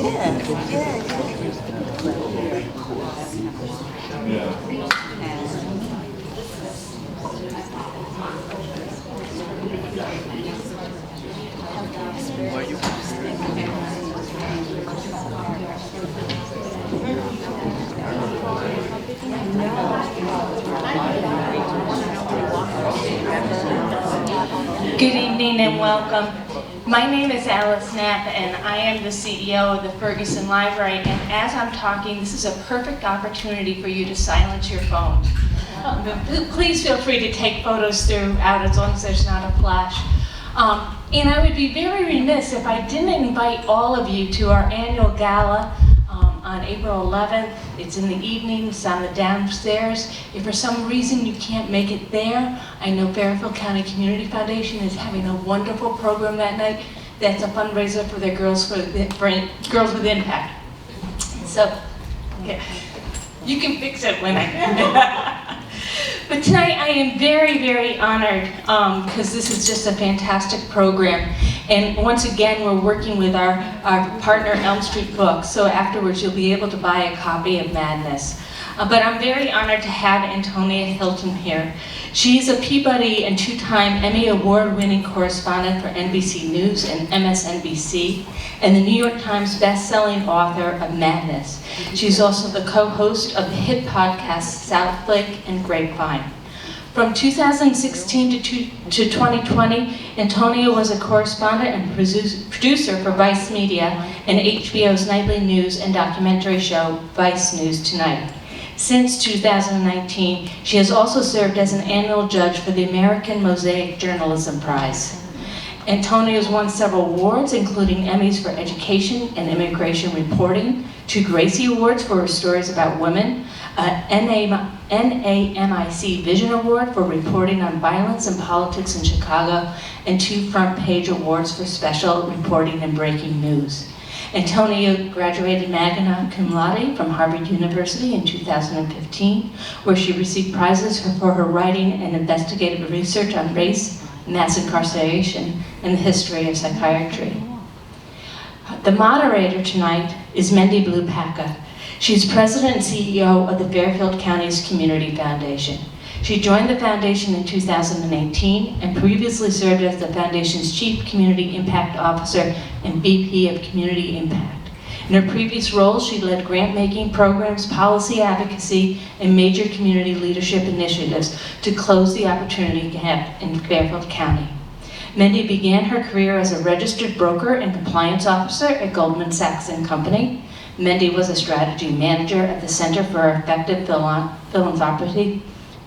Good evening and welcome. My name is Alice Knapp and I am the CEO of the Ferguson Library, and as I'm talking, this is a perfect opportunity for you to silence your phone. Please feel free to take photos throughout as long as there's not a flash. And I would be very remiss if I didn't invite all of you to our annual gala on April 11th. It's in the evening, it's on the downstairs. If for some reason you can't make it there, I know Fairfield County Community Foundation is having a wonderful program that night. That's a fundraiser for their Girls with Impact. So, yeah, you can fix it when I... But tonight I am very, very honored because this is just a fantastic program. And once again, we're working with our partner Elm Street Books, so afterwards you'll be able to buy a copy of Madness. But I'm very honored to have Antonia Hylton here. She's a Peabody and two-time Emmy Award-winning correspondent for NBC News and MSNBC, and the New York Times best-selling author of Madness. She's also the co-host of the hit podcasts South Lake and Grapevine. From 2016 to 2020, Antonia was a correspondent and producer for Vice Media and HBO's nightly news and documentary show, Vice News Tonight. Since 2019, she has also served as an annual judge for the American Mosaic Journalism Prize. Antonia has won several awards, including Emmys for Education and Immigration Reporting, 2 Gracie Awards for her stories about women, NAMIC Vision Award for reporting on violence and politics in Chicago, and 2 Front Page Awards for special reporting and breaking news. Antonia graduated magna cum laude from Harvard University in 2015, where she received prizes for her writing and investigative research on race, mass incarceration, and the history of psychiatry. The moderator tonight is Mendy Blue-Packa. She's president and CEO of the Fairfield County's Community Foundation. She joined the foundation in 2018 and previously served as the foundation's Chief Community Impact Officer and VP of Community Impact. In her previous roles, she led grant-making programs, policy advocacy, and major community leadership initiatives to close the opportunity gap in Fairfield County. Mendy began her career as a registered broker and compliance officer at Goldman Sachs & Company. Mendy was a strategy manager at the Center for Effective Philanthropy,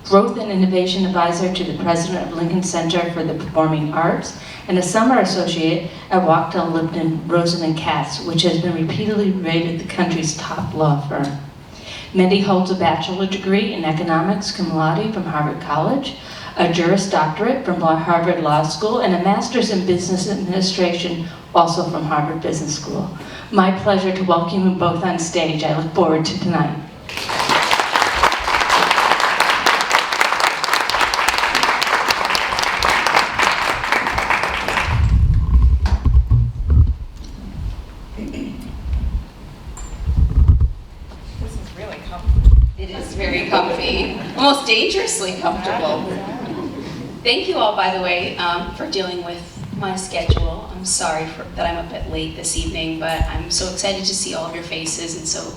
growth and innovation advisor to the president of Lincoln Center for the Performing Arts, and a summer associate at Wachtell, Lipton, Rosen & Katz, which has been repeatedly rated the country's top law firm. Mendy holds a bachelor's degree in economics cum laude from Harvard College, a Juris Doctorate from Harvard Law School, and a master's in business administration, also from Harvard Business School. My pleasure to welcome you both on stage. I look forward to tonight. This is really comfortable. It is very comfy, almost dangerously comfortable. Thank you all, by the way, for dealing with my schedule. I'm sorry that I'm a bit late this evening, but I'm so excited to see all of your faces and so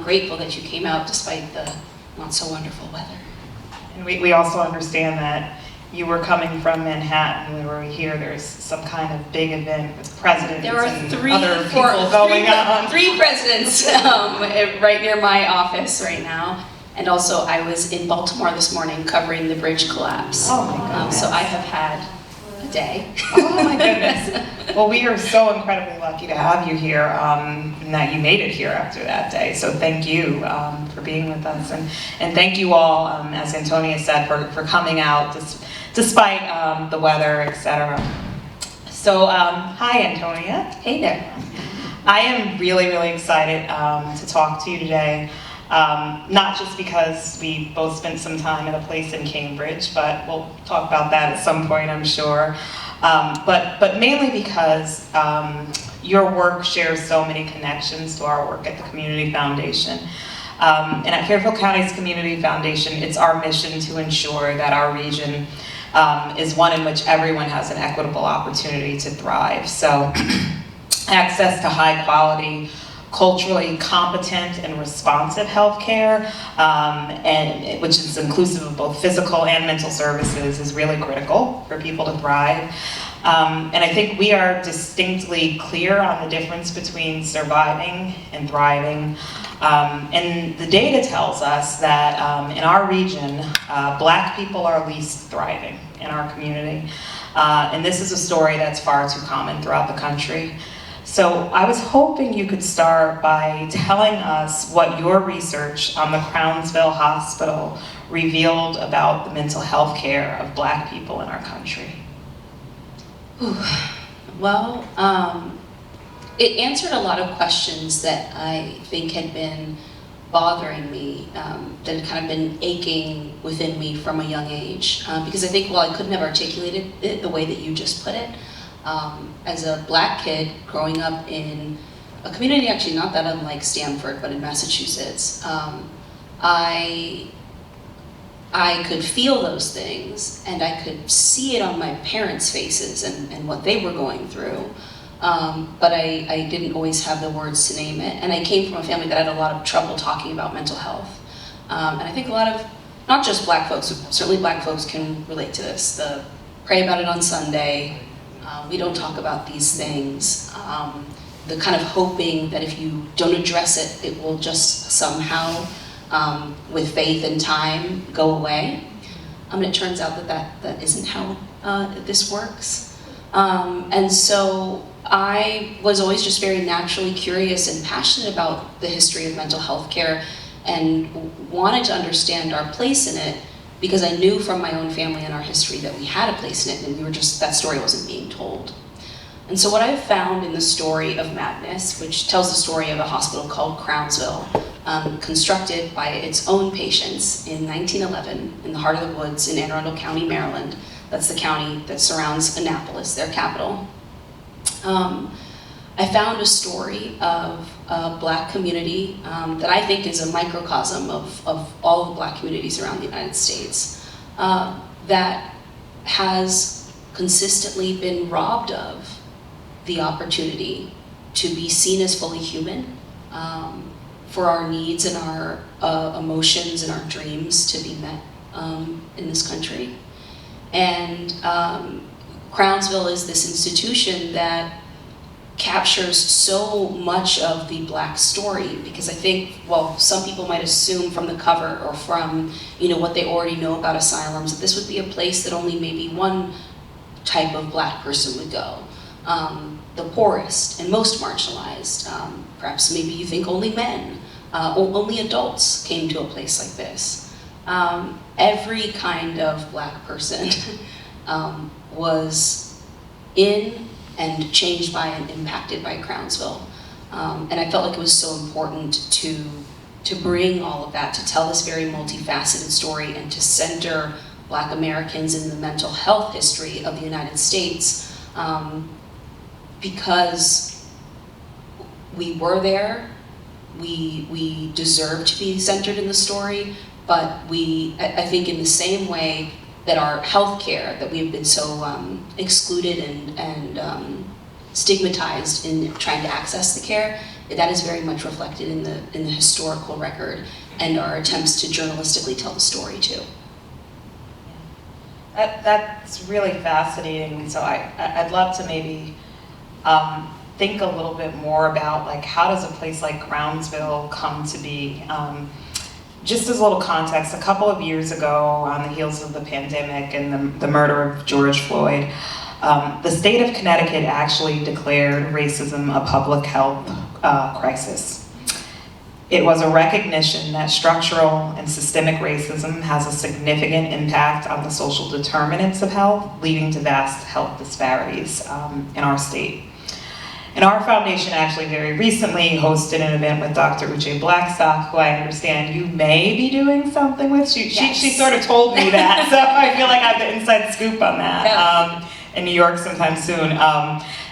grateful that you came out despite the not so wonderful weather. And we also understand that you were coming from Manhattan. We were here. There's some kind of big event with presidents There are and other people going on. 3 presidents right near my office right now. And also, I was in Baltimore this morning covering the bridge collapse. Oh my goodness. So I have had a day. Oh my goodness. Well, we are so incredibly lucky to have you here, and that you made it here after that day. So thank you for being with us. And thank you all, as Antonia said, for coming out despite the weather, etc. So, hi Antonia. Hey there. I am really, really excited to talk to you today. Not just because we both spent some time at a place in Cambridge, but we'll talk about that at some point, I'm sure. But mainly because your work shares so many connections to our work at the Community Foundation. And at Fairfield County's Community Foundation, it's our mission to ensure that our region is one in which everyone has an equitable opportunity to thrive. So access to high quality, culturally competent and responsive healthcare, and which is inclusive of both physical and mental services, is really critical for people to thrive. And I think we are distinctly clear on the difference between surviving and thriving. And the data tells us that in our region, Black people are least thriving in our community. And this is a story that's far too common throughout the country. So I was hoping you could start by telling us what your research on the Crownsville Hospital revealed about the mental health care of Black people in our country. Well, it answered a lot of questions that I think had been bothering me, that had kind of been aching within me from a young age. Because I think while I couldn't have articulated it the way that you just put it, as a Black kid growing up in a community actually not that unlike Stanford, but in Massachusetts, I could feel those things, and I could see it on my parents' faces and what they were going through. But I didn't always have the words to name it. And I came from a family that had a lot of trouble talking about mental health. And I think a lot of, not just Black folks, certainly Black folks can relate to this. The pray about it on Sunday, we don't talk about these things. The kind of hoping that if you don't address it, it will just somehow, with faith and time, go away. And it turns out that isn't how this works. And so I was always just very naturally curious and passionate about the history of mental health care and wanted to understand our place in it, because I knew from my own family and our history that we had a place in it, and we were just, that story wasn't being told. And so what I've found in the story of madness, which tells the story of a hospital called Crownsville, constructed by its own patients in 1911 in the heart of the woods in Anne Arundel County, Maryland. That's the county that surrounds Annapolis, their capital. I found a story of a Black community that I think is a microcosm of all the Black communities around the United States, that has consistently been robbed of the opportunity to be seen as fully human, for our needs and our emotions and our dreams to be met in this country. And Crownsville is this institution that captures so much of the Black story, because I think, well, some people might assume from the cover or from, what they already know about asylums, that this would be a place that only maybe one type of Black person would go. The poorest and most marginalized. Perhaps maybe you think only men, only adults came to a place like this. Every kind of Black person was in and changed by and impacted by Crownsville. And I felt like it was so important to bring all of that, to tell this very multifaceted story, and to center Black Americans in the mental health history of the United States, because we were there, we deserve to be centered in the story, but I think in the same way that our healthcare, that we have been so excluded and stigmatized in trying to access the care, that is very much reflected in the historical record and our attempts to journalistically tell the story too. That's really fascinating. So I'd love to maybe think a little bit more about, like, how does a place like Crownsville come to be? Just as a little context, a couple of years ago, on the heels of the pandemic and the murder of George Floyd, the state of Connecticut actually declared racism a public health crisis. It was a recognition that structural and systemic racism has a significant impact on the social determinants of health, leading to vast health disparities in our state. And our foundation actually very recently hosted an event with Dr. Uche Blackstock, who I understand you may be doing something with. She sort of told me that, so I feel like I have the inside scoop on that, in New York sometime soon.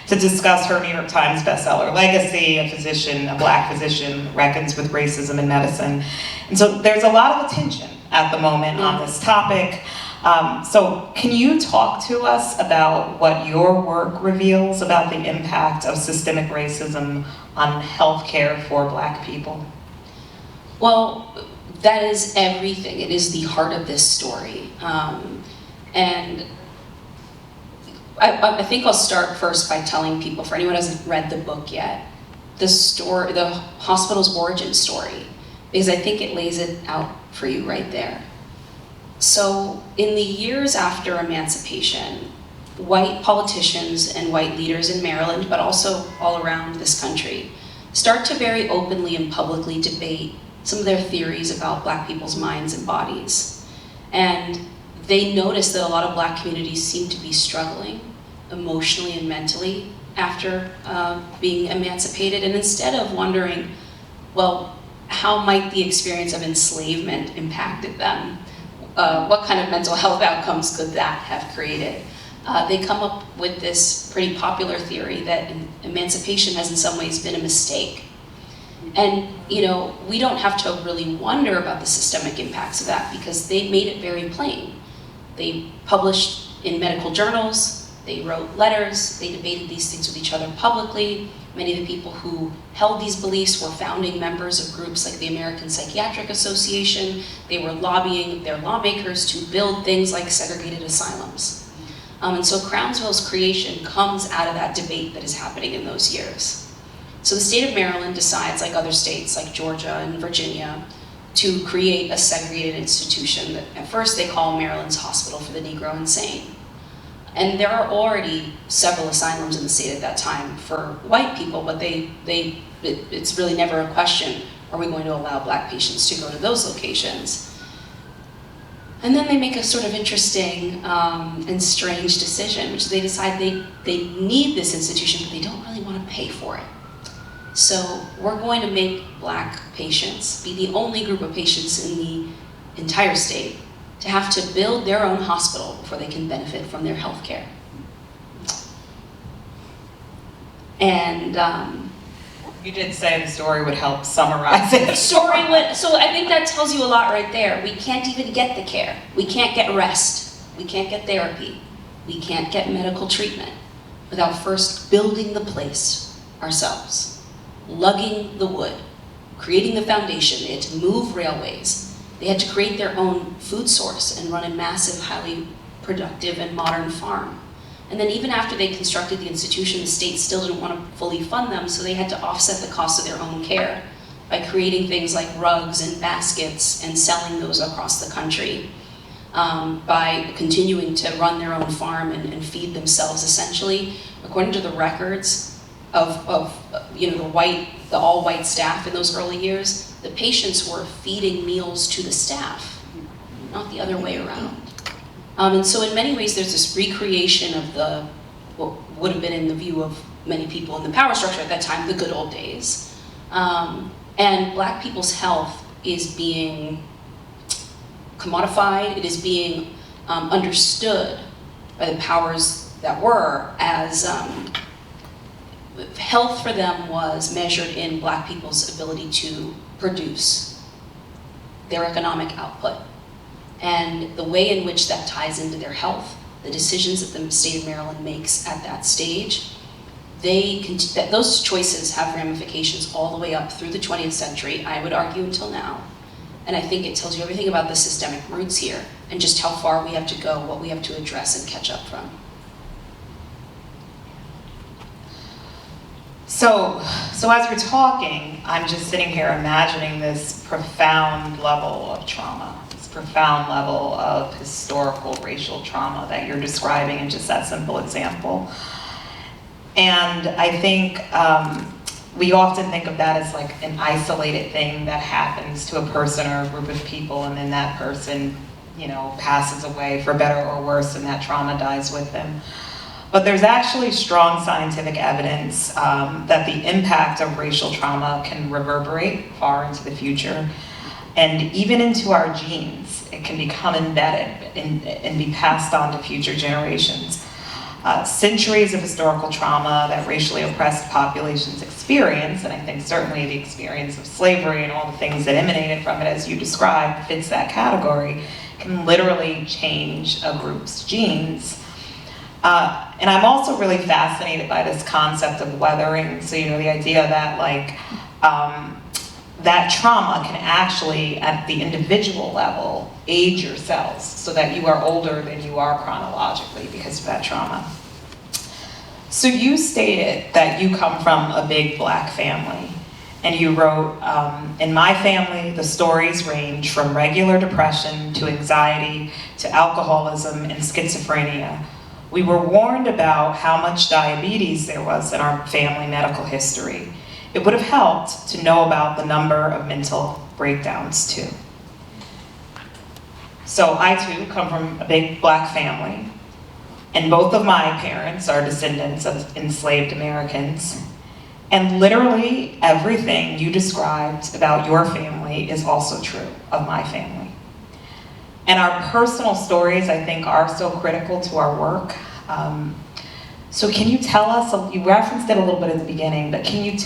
to discuss her New York Times bestseller legacy, a Black physician reckons with racism in medicine. And so there's a lot of attention at the moment on this topic. So can you talk to us about what your work reveals about the impact of systemic racism on healthcare for Black people? Well, that is everything. It is the heart of this story. And I think I'll start first by telling people, for anyone who hasn't read the book yet, the hospital's origin story, because I think it lays it out for you right there. So in the years after emancipation, white politicians and white leaders in Maryland, but also all around this country, start to very openly and publicly debate some of their theories about Black people's minds and bodies. And they notice that a lot of Black communities seem to be struggling emotionally and mentally after being emancipated. And instead of wondering, well, how might the experience of enslavement impacted them? What kind of mental health outcomes could that have created? They come up with this pretty popular theory that emancipation has in some ways been a mistake. And we don't have to really wonder about the systemic impacts of that because they made it very plain. They published in medical journals, they wrote letters, they debated these things with each other publicly. Many of the people who held these beliefs were founding members of groups like the American Psychiatric Association. They were lobbying their lawmakers to build things like segregated asylums. And so Crownsville's creation comes out of that debate that is happening in those years. So the state of Maryland decides, like other states like Georgia and Virginia, to create a segregated institution that at first they call Maryland's Hospital for the Negro Insane. And there are already several asylums in the state at that time for white people, but it's really never a question, are we going to allow Black patients to go to those locations? And then they make a sort of interesting and strange decision, which they decide they need this institution, but they don't really want to pay for it. So we're going to make Black patients be the only group of patients in the entire state to have to build their own hospital before they can benefit from their health care. And you did say the story would help summarize it. So I think that tells you a lot right there. We can't even get the care. We can't get rest. We can't get therapy. We can't get medical treatment without first building the place ourselves. Lugging the wood, creating the foundation. They had to move railways. They had to create their own food source and run a massive, highly productive and modern farm. And then even after they constructed the institution, the state still didn't want to fully fund them, so they had to offset the cost of their own care by creating things like rugs and baskets and selling those across the country, by continuing to run their own farm and feed themselves essentially. According to the records of the all-white staff in those early years, the patients were feeding meals to the staff, not the other way around. And so in many ways, there's this recreation of what would have been in the view of many people in the power structure at that time, the good old days. And Black people's health is being commodified, it is being understood by the powers that were as health for them was measured in Black people's ability to produce their economic output. And the way in which that ties into their health, the decisions that the state of Maryland makes at that stage, those choices have ramifications all the way up through the 20th century, I would argue until now. And I think it tells you everything about the systemic roots here and just how far we have to go, what we have to address and catch up from. So as we're talking, I'm just sitting here imagining this profound level of trauma, this profound level of historical racial trauma that you're describing in just that simple example. And I think we often think of that as like an isolated thing that happens to a person or a group of people, and then that person, passes away for better or worse, and that trauma dies with them. But there's actually strong scientific evidence that the impact of racial trauma can reverberate far into the future, and even into our genes. It can become embedded and be passed on to future generations. centuries of historical trauma that racially oppressed populations experience, and I think certainly the experience of slavery and all the things that emanated from it, as you described, fits that category, can literally change a group's genes. And I'm also really fascinated by this concept of weathering. So, the idea that that trauma can actually, at the individual level, age your cells so that you are older than you are chronologically because of that trauma. So you stated that you come from a big Black family, and you wrote, in my family, the stories range from regular depression to anxiety to alcoholism and schizophrenia. We were warned about how much diabetes there was in our family medical history. It would have helped to know about the number of mental breakdowns too. So I too come from a big Black family, and both of my parents are descendants of enslaved Americans. And literally everything you described about your family is also true of my family. And our personal stories, I think, are so critical to our work. So can you tell us, you referenced it a little bit at the beginning, but can you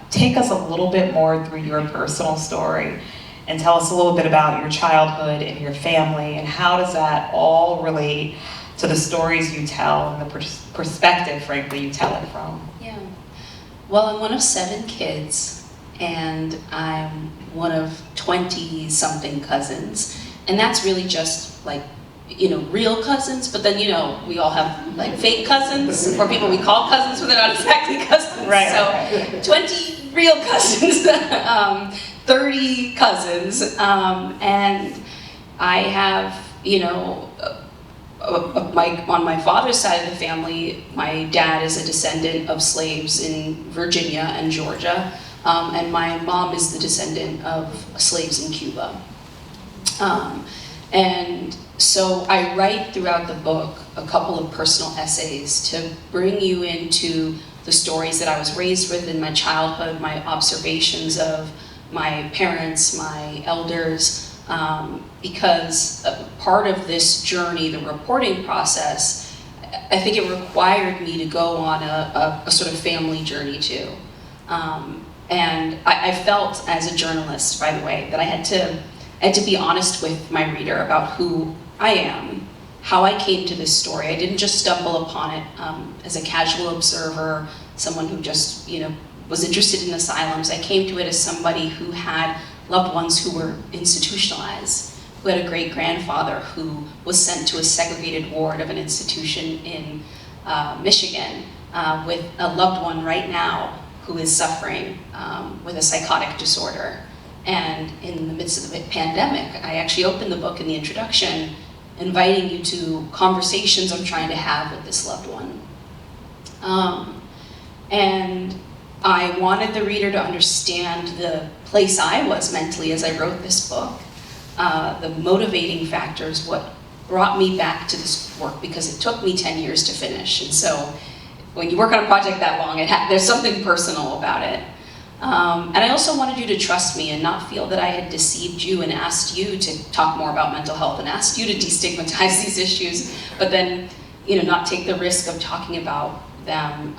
take us a little bit more through your personal story and tell us a little bit about your childhood and your family, and how does that all relate to the stories you tell and the perspective, frankly, you tell it from? Yeah. Well, I'm one of 7 kids, and I'm one of 20-something cousins, and that's really just like, real cousins, but then, we all have like fake cousins, or people we call cousins, but they're not exactly cousins. Right. So 20 real cousins, 30 cousins, and I have, on my father's side of the family, my dad is a descendant of slaves in Virginia and Georgia, and my mom is the descendant of slaves in Cuba. And so I write throughout the book a couple of personal essays to bring you into the stories that I was raised with in my childhood, my observations of my parents, my elders, because part of this journey, the reporting process, I think it required me to go on a sort of family journey too. And I felt as a journalist, by the way, that I had to be honest with my reader about who I am, how I came to this story. I didn't just stumble upon it as a casual observer, someone who just, was interested in asylums. I came to it as somebody who had loved ones who were institutionalized, who had a great-grandfather who was sent to a segregated ward of an institution in Michigan with a loved one right now who is suffering with a psychotic disorder. And in the midst of the pandemic, I actually opened the book in the introduction, inviting you to conversations I'm trying to have with this loved one. And I wanted the reader to understand the place I was mentally as I wrote this book, the motivating factors, what brought me back to this work, because it took me 10 years to finish. And so when you work on a project that long, there's something personal about it. And I also wanted you to trust me and not feel that I had deceived you and asked you to talk more about mental health and asked you to destigmatize these issues, but then, not take the risk of talking about them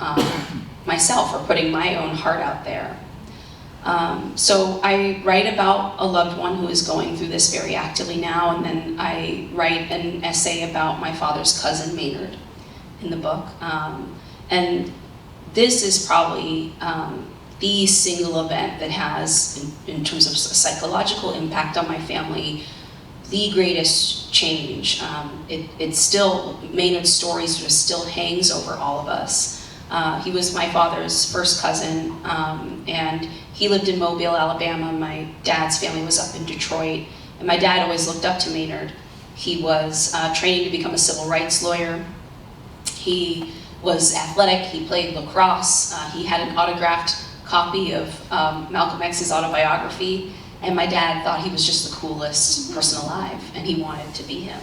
myself or putting my own heart out there. So I write about a loved one who is going through this very actively now, and then I write an essay about my father's cousin, Maynard, in the book. And this is probably the single event that has, in terms of psychological impact on my family, the greatest change. It's still, Maynard's story sort of still hangs over all of us. He was my father's first cousin, and he lived in Mobile, Alabama. My dad's family was up in Detroit, and my dad always looked up to Maynard. He was training to become a civil rights lawyer. He was athletic, he played lacrosse, he had an autographed copy of Malcolm X's autobiography, and my dad thought he was just the coolest person alive, and he wanted to be him.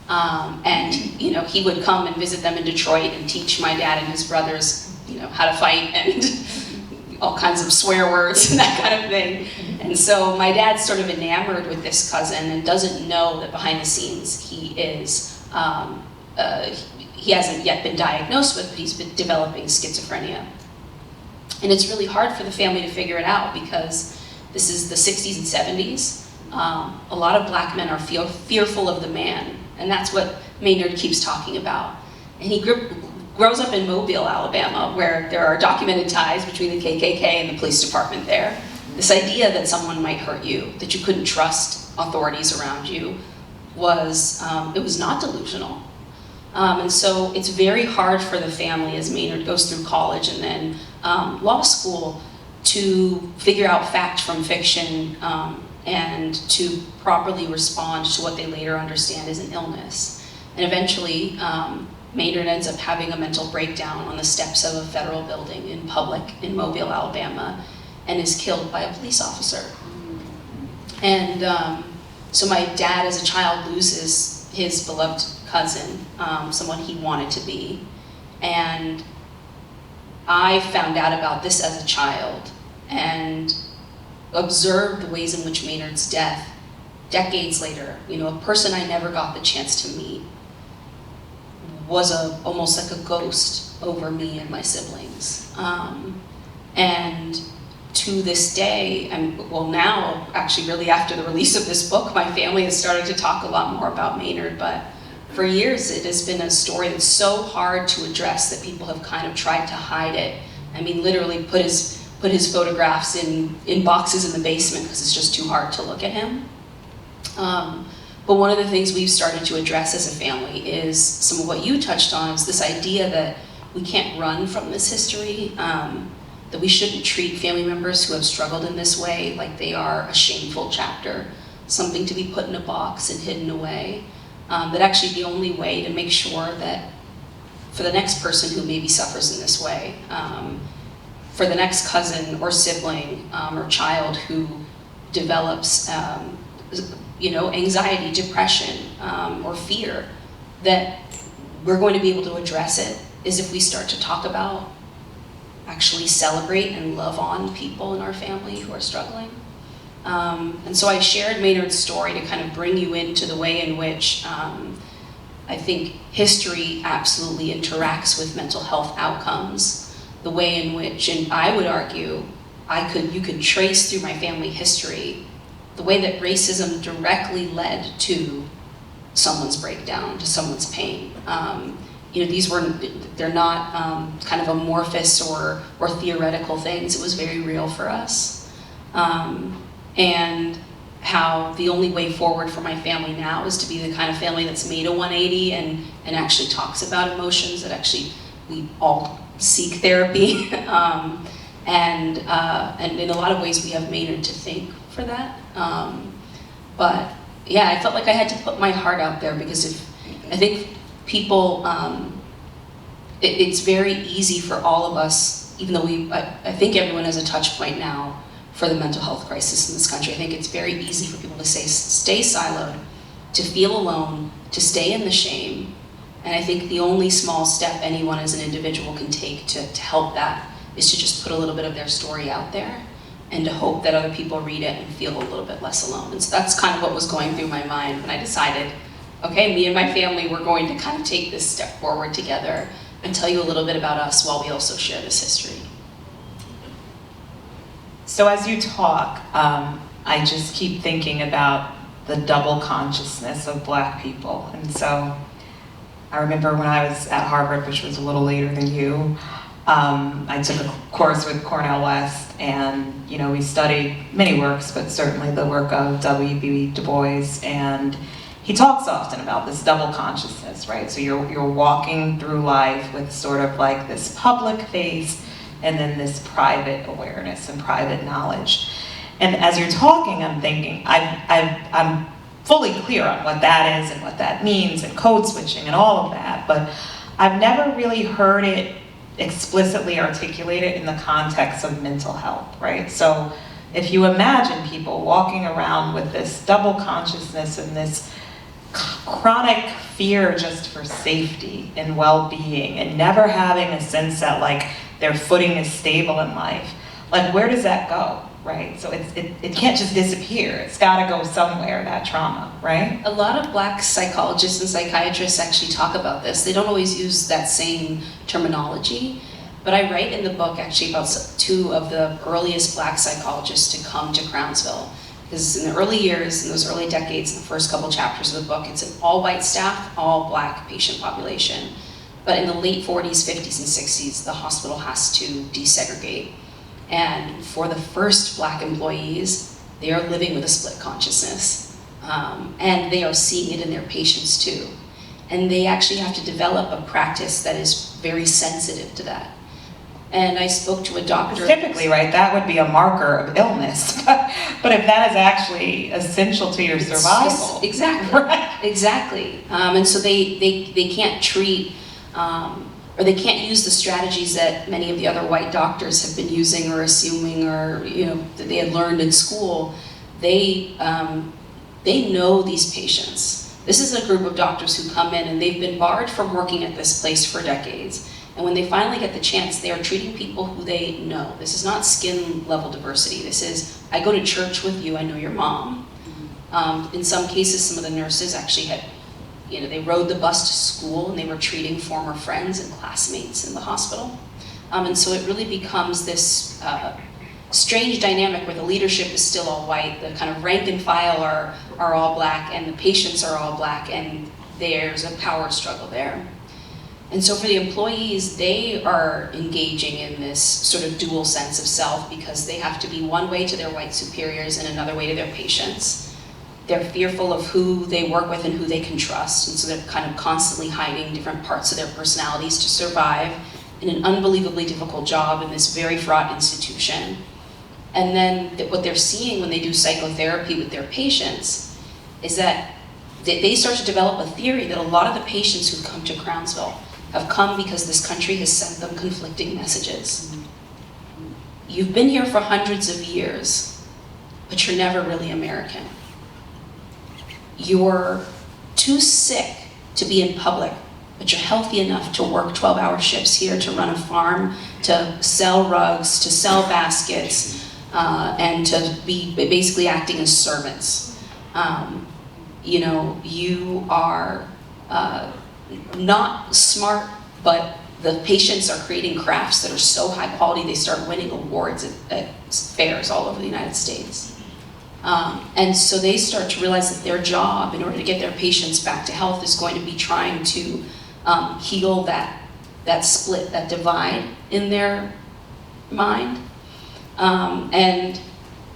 And he would come and visit them in Detroit and teach my dad and his brothers, how to fight and all kinds of swear words and that kind of thing. And so my dad's sort of enamored with this cousin and doesn't know that behind the scenes he is he hasn't yet been diagnosed with, but he's been developing schizophrenia. And it's really hard for the family to figure it out because this is the 60s and 70s. A lot of black men are fearful of the man, and that's what Maynard keeps talking about. And he grows up in Mobile, Alabama, where there are documented ties between the KKK and the police department there. This idea that someone might hurt you, that you couldn't trust authorities around you, was not delusional. And so it's very hard for the family as Maynard goes through college and then law school to figure out fact from fiction and to properly respond to what they later understand is an illness. And eventually, Maynard ends up having a mental breakdown on the steps of a federal building in public in Mobile, Alabama, and is killed by a police officer. And so my dad as a child loses his beloved cousin, someone he wanted to be. And I found out about this as a child and observed the ways in which Maynard's death, decades later, a person I never got the chance to meet, was almost like a ghost over me and my siblings. And to this day, well now, actually really after the release of this book, my family has started to talk a lot more about Maynard, but for years it has been a story that's so hard to address that people have kind of tried to hide it. I mean, literally put his photographs in boxes in the basement because it's just too hard to look at him. But one of the things we've started to address as a family is some of what you touched on, is this idea that we can't run from this history, that we shouldn't treat family members who have struggled in this way like they are a shameful chapter, something to be put in a box and hidden away. That actually the only way to make sure that for the next person who maybe suffers in this way, for the next cousin or sibling or child who develops anxiety, depression, or fear, that we're going to be able to address it is if we start to talk about, actually celebrate and love on people in our family who are struggling. And so I shared Maynard's story to kind of bring you into the way in which I think history absolutely interacts with mental health outcomes, the way in which, and I would argue, you could trace through my family history the way that racism directly led to someone's breakdown, to someone's pain. They're not kind of amorphous or theoretical things. It was very real for us. And how the only way forward for my family now is to be the kind of family that's made a 180 and actually talks about emotions, that actually we all seek therapy. And in a lot of ways we have Maynard to thank for that. But yeah, I felt like I had to put my heart out there because I think people, it's very easy for all of us, even though I think everyone has a touch point now for the mental health crisis in this country. I think it's very easy for people to stay siloed, to feel alone, to stay in the shame. And I think the only small step anyone as an individual can take to help that is to just put a little bit of their story out there and to hope that other people read it and feel a little bit less alone. And so that's kind of what was going through my mind when I decided, okay, me and my family, we're going to kind of take this step forward together and tell you a little bit about us while we also share this history. So as you talk, I just keep thinking about the double consciousness of Black people. And so I remember when I was at Harvard, which was a little later than you, I took a course with Cornell West, and we studied many works, but certainly the work of W.B. Du Bois, and he talks often about this double consciousness, right? So you're walking through life with sort of like this public face and then this private awareness and private knowledge. And as you're talking, I'm thinking, I'm fully clear on what that is and what that means and code switching and all of that, but I've never really heard it explicitly articulated in the context of mental health, right? So if you imagine people walking around with this double consciousness and this chronic fear just for safety and well-being and never having a sense that like their footing is stable in life, like where does that go? right? So it can't just disappear. It's got to go somewhere, that trauma, right? A lot of Black psychologists and psychiatrists actually talk about this. They don't always use that same terminology, but I write in the book actually about two of the earliest Black psychologists to come to Crownsville. Because in the early years, in those early decades, in the first couple chapters of the book, it's an all-white staff, all Black patient population. But in the late 40s, 50s, and 60s, the hospital has to desegregate. And for the first Black employees, they are living with a split consciousness. And they are seeing it in their patients too. And they actually have to develop a practice that is very sensitive to that. And I spoke to a doctor. Typically, right, that would be a marker of illness. But if that is actually essential to your survival. Exactly, right. exactly. And so they can't treat, or they can't use the strategies that many of the other white doctors have been using or assuming, or that they had learned in school. They know these patients. This is a group of doctors who come in and they've been barred from working at this place for decades. And when they finally get the chance, they are treating people who they know. This is not skin level diversity. This is, I go to church with you, I know your mom. In some cases, some of the nurses actually had, they rode the bus to school and they were treating former friends and classmates in the hospital. And so it really becomes this strange dynamic where the leadership is still all white, the kind of rank and file are all Black, and the patients are all Black, and there's a power struggle there. And so for the employees, they are engaging in this sort of dual sense of self because they have to be one way to their white superiors and another way to their patients. They're fearful of who they work with and who they can trust, and so they're kind of constantly hiding different parts of their personalities to survive in an unbelievably difficult job in this very fraught institution. And then what they're seeing when they do psychotherapy with their patients is that they start to develop a theory that a lot of the patients who come to Crownsville have come because this country has sent them conflicting messages. You've been here for hundreds of years, but you're never really American. You're too sick to be in public, but you're healthy enough to work 12-hour shifts here, to run a farm, to sell rugs, to sell baskets, and to be basically acting as servants. You are not smart, but the patients are creating crafts that are so high quality they start winning awards at fairs all over the United States. And so they start to realize that their job, in order to get their patients back to health, is going to be trying to heal that split, that divide in their mind. And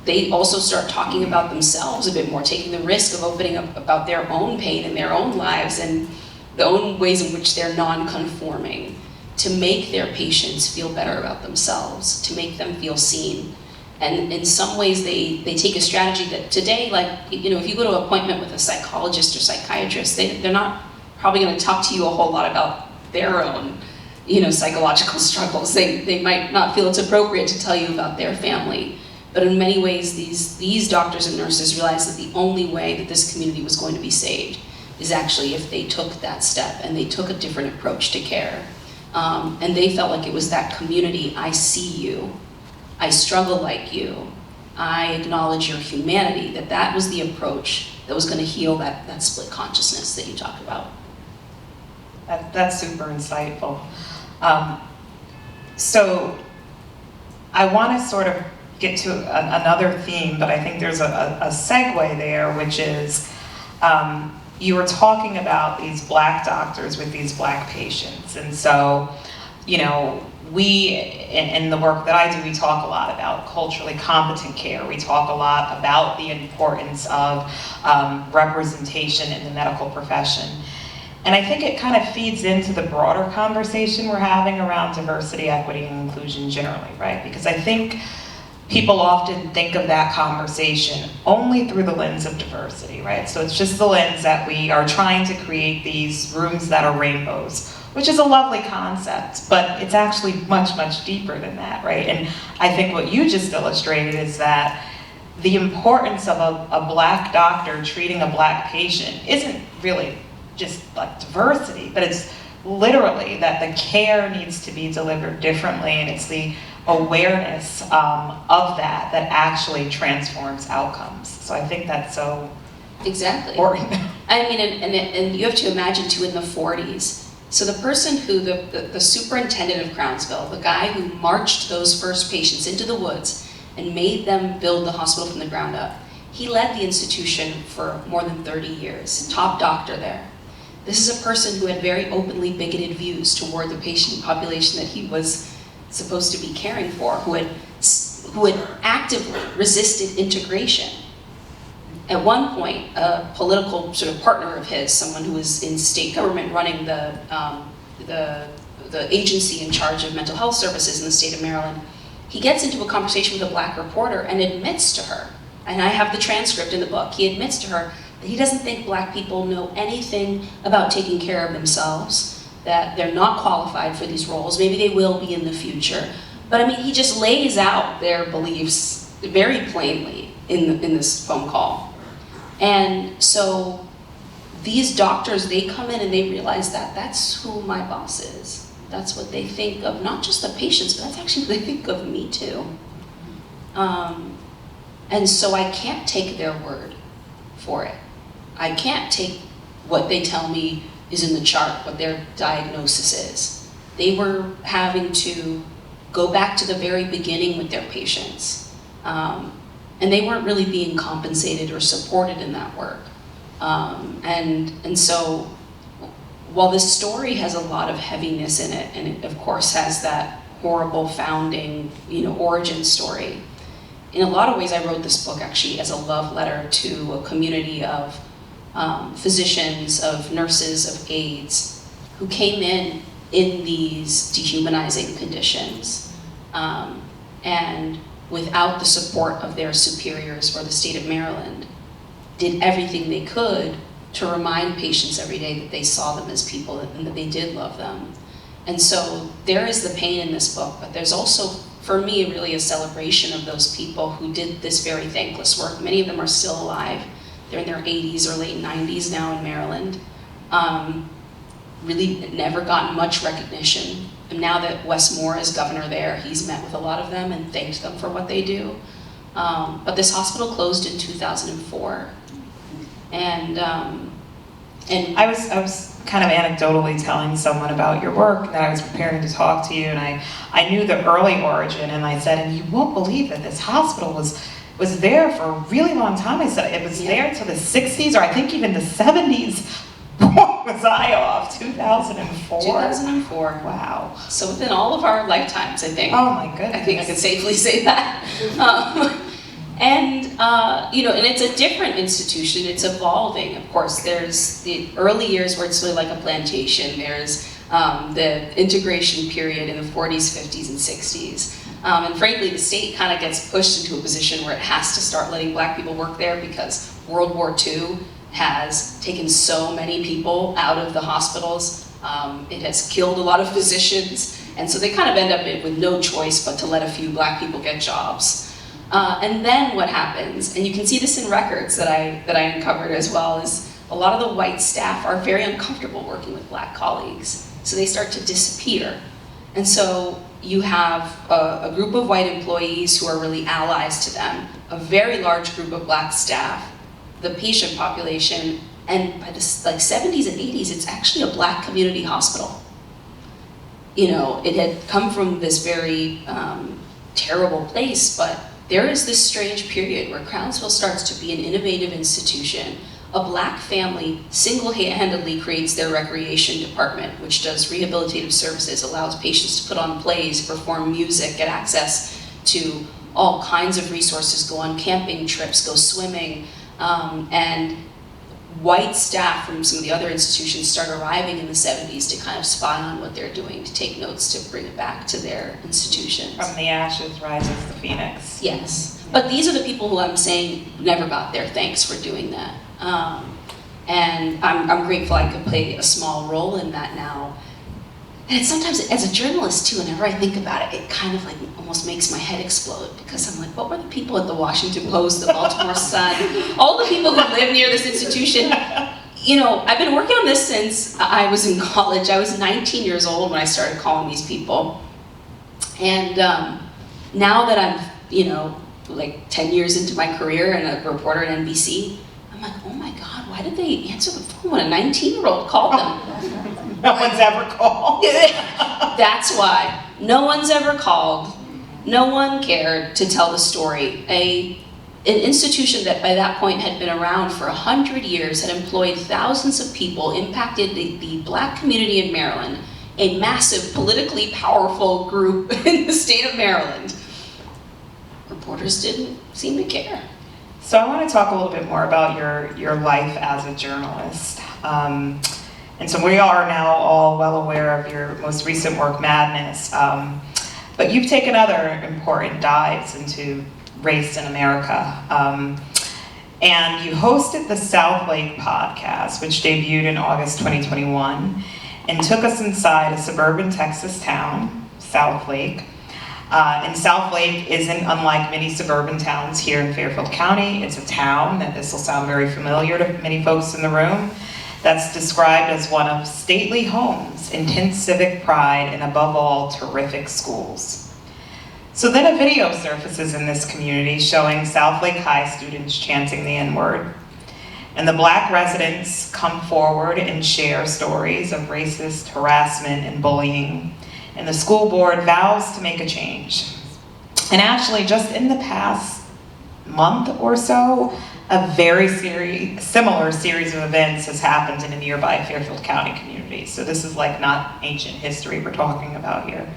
they also start talking about themselves a bit more, taking the risk of opening up about their own pain in their own lives and the own ways in which they're non-conforming, to make their patients feel better about themselves, to make them feel seen. And in some ways they take a strategy that today, if you go to an appointment with a psychologist or psychiatrist, they're not probably going to talk to you a whole lot about their own psychological struggles. They might not feel it's appropriate to tell you about their family. But in many ways, these doctors and nurses realized that the only way that this community was going to be saved is actually if they took that step and they took a different approach to care. And they felt like it was that community, I see you, I struggle like you, I acknowledge your humanity, that was the approach that was going to heal that split consciousness that you talked about. That's super insightful. So I want to sort of get to another theme, but I think there's a segue there, which is you were talking about these Black doctors with these Black patients. And so, we, in the work that I do, we talk a lot about culturally competent care. We talk a lot about the importance of representation in the medical profession. And I think it kind of feeds into the broader conversation we're having around diversity, equity, and inclusion generally, right? Because I think people often think of that conversation only through the lens of diversity, right? So it's just the lens that we are trying to create these rooms that are rainbows, which is a lovely concept, but it's actually much, much deeper than that, right? And I think what you just illustrated is that the importance of a Black doctor treating a Black patient isn't really just like diversity, but it's literally that the care needs to be delivered differently, and it's the awareness of that actually transforms outcomes. So I think that's so Exactly. important. I mean, and you have to imagine too, in the 40s. So the person who, the superintendent of Crownsville, the guy who marched those first patients into the woods and made them build the hospital from the ground up, he led the institution for more than 30 years, top doctor there. This is a person who had very openly bigoted views toward the patient population that he was supposed to be caring for, who had actively resisted integration. At one point, a political sort of partner of his, someone who was in state government running the agency in charge of mental health services in the state of Maryland, he gets into a conversation with a black reporter and admits to her, and I have the transcript in the book, he admits to her that he doesn't think black people know anything about taking care of themselves, that they're not qualified for these roles, maybe they will be in the future. But I mean, he just lays out their beliefs very plainly in this phone call. And so these doctors, they come in and they realize that that's who my boss is. That's what they think of, not just the patients, but that's actually what they think of me too. And so I can't take their word for it. I can't take what they tell me is in the chart, what their diagnosis is. They were having to go back to the very beginning with their patients. And they weren't really being compensated or supported in that work. And so, while this story has a lot of heaviness in it, and it of course has that horrible founding, origin story, in a lot of ways I wrote this book actually as a love letter to a community of physicians, of nurses, of aides, who came in these dehumanizing conditions. And without the support of their superiors or the state of Maryland, did everything they could to remind patients every day that they saw them as people and that they did love them. And so there is the pain in this book, but there's also, for me, really a celebration of those people who did this very thankless work. Many of them are still alive. They're in their 80s or late 90s now in Maryland. Really never gotten much recognition. And now that Wes Moore is governor there, he's met with a lot of them and thanked them for what they do. But this hospital closed in 2004. And I was kind of anecdotally telling someone about your work, that I was preparing to talk to you, and I knew the early origin, and I said, and you won't believe that this hospital was there for a really long time. I said it was there till the 60s, or I think even the 70s. What was I off? 2004? 2004. Wow. So within all of our lifetimes, I think. Oh my goodness. I think I can safely say that. And it's a different institution. It's evolving. Of course, there's the early years where it's really like a plantation. There's the integration period in the 40s, 50s, and 60s. And frankly, the state kind of gets pushed into a position where it has to start letting black people work there because World War II has taken so many people out of the hospitals. It has killed a lot of physicians, and so they kind of end up with no choice but to let a few black people get jobs. And then what happens, and you can see this in records that I uncovered as well, is a lot of the white staff are very uncomfortable working with black colleagues, so they start to disappear. And so you have a group of white employees who are really allies to them, a very large group of black staff, the patient population, and by the 70s and 80s, it's actually a black community hospital. It had come from this very terrible place, but there is this strange period where Crownsville starts to be an innovative institution. A black family single-handedly creates their recreation department, which does rehabilitative services, allows patients to put on plays, perform music, get access to all kinds of resources, go on camping trips, go swimming. And white staff from some of the other institutions start arriving in the 70s to kind of spy on what they're doing, to take notes, to bring it back to their institutions. From the ashes rises the phoenix. Yes, but these are the people who I'm saying never got their thanks for doing that. And I'm grateful I could play a small role in that now. And it's sometimes, as a journalist too, whenever I think about it, it kind of almost makes my head explode, because I'm like, what were the people at the Washington Post, the Baltimore Sun, all the people who live near this institution? I've been working on this since I was in college. I was 19 years old when I started calling these people. And now that I'm, like 10 years into my career and a reporter at NBC, I'm like, oh my God, why did they answer the phone when a 19-year-old called them? No one's ever called. That's why. No one's ever called. No one cared to tell the story. An institution that by that point had been around for 100 years, had employed thousands of people, impacted the Black community in Maryland, a massive, politically powerful group in the state of Maryland. Reporters didn't seem to care. So I want to talk a little bit more about your life as a journalist. And so we are now all well aware of your most recent work, Madness, but you've taken other important dives into race in America. And you hosted the South Lake podcast, which debuted in August 2021, and took us inside a suburban Texas town, South Lake. And South Lake isn't unlike many suburban towns here in Fairfield County. It's a town, that this will sound very familiar to many folks in the room, that's described as one of stately homes, intense civic pride, and above all, terrific schools. So then a video surfaces in this community showing South Lake High students chanting the N-word. And the Black residents come forward and share stories of racist harassment and bullying. And the school board vows to make a change. And actually, just in the past month or so, a very similar series of events has happened in a nearby Fairfield County community. So this is like not ancient history we're talking about here.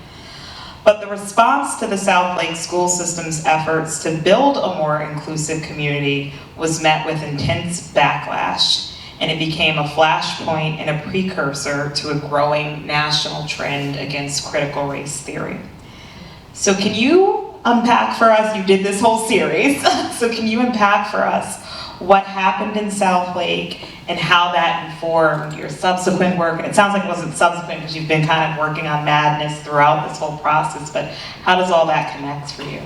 But the response to the South Lake school system's efforts to build a more inclusive community was met with intense backlash, and it became a flashpoint and a precursor to a growing national trend against critical race theory. So can you unpack for us, you did this whole series, so can you unpack for us what happened in South Lake and how that informed your subsequent work? And it sounds like it wasn't subsequent because you've been kind of working on Madness throughout this whole process, but how does all that connect for you?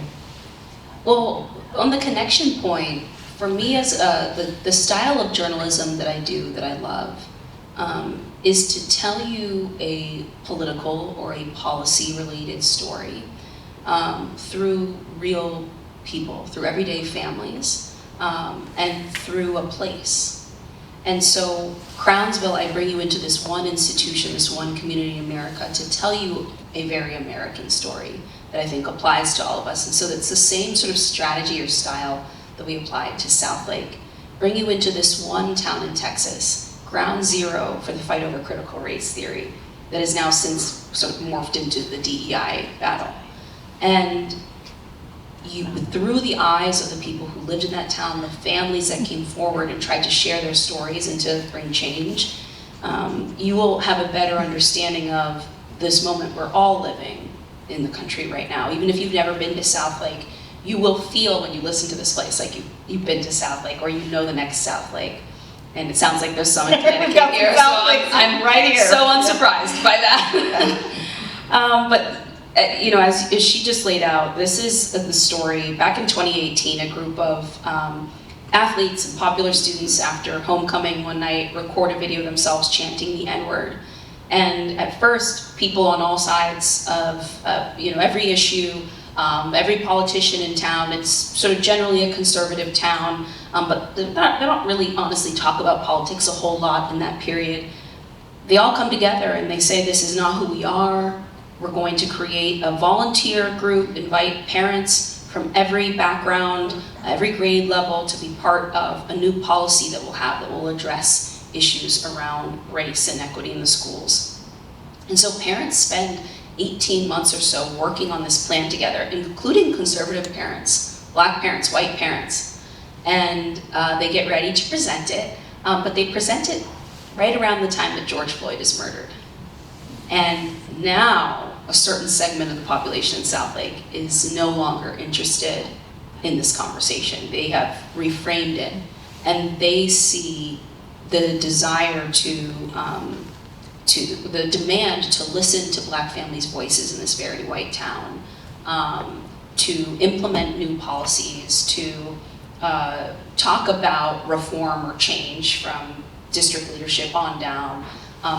Well, on the connection point, for me, as the style of journalism that I do, that I love, is to tell you a political or a policy-related story through real people, through everyday families, and through a place. And so, Crownsville, I bring you into this one institution, this one community in America, to tell you a very American story that I think applies to all of us. And so it's the same sort of strategy or style that we applied to South Lake. Bring you into this one town in Texas, ground zero for the fight over critical race theory that has now since sort of morphed into the DEI battle. And you, through the eyes of the people who lived in that town, the families that came forward and tried to share their stories and to bring change, you will have a better understanding of this moment we're all living in the country right now. Even if you've never been to South Lake, you will feel when you listen to this place like you've been to South Lake or you know the next South Lake. And it sounds like there's some in Connecticut here, so I'm right here. So unsurprised by that. But as she just laid out, this is the story. Back in 2018, a group of athletes and popular students, after homecoming one night, record a video of themselves chanting the N-word. And at first, people on all sides of every issue, every politician in town, it's sort of generally a conservative town, but they don't really honestly talk about politics a whole lot in that period. They all come together and they say, this is not who we are. We're going to create a volunteer group, invite parents from every background, every grade level to be part of a new policy that will address issues around race and equity in the schools. And so parents spend 18 months or so working on this plan together, including conservative parents, Black parents, white parents. And they get ready to present it, but they present it right around the time that George Floyd is murdered. And now, a certain segment of the population in South Lake is no longer interested in this conversation. They have reframed it, and they see the desire the demand to listen to Black families' voices in this very white town, to implement new policies, to talk about reform or change from district leadership on down.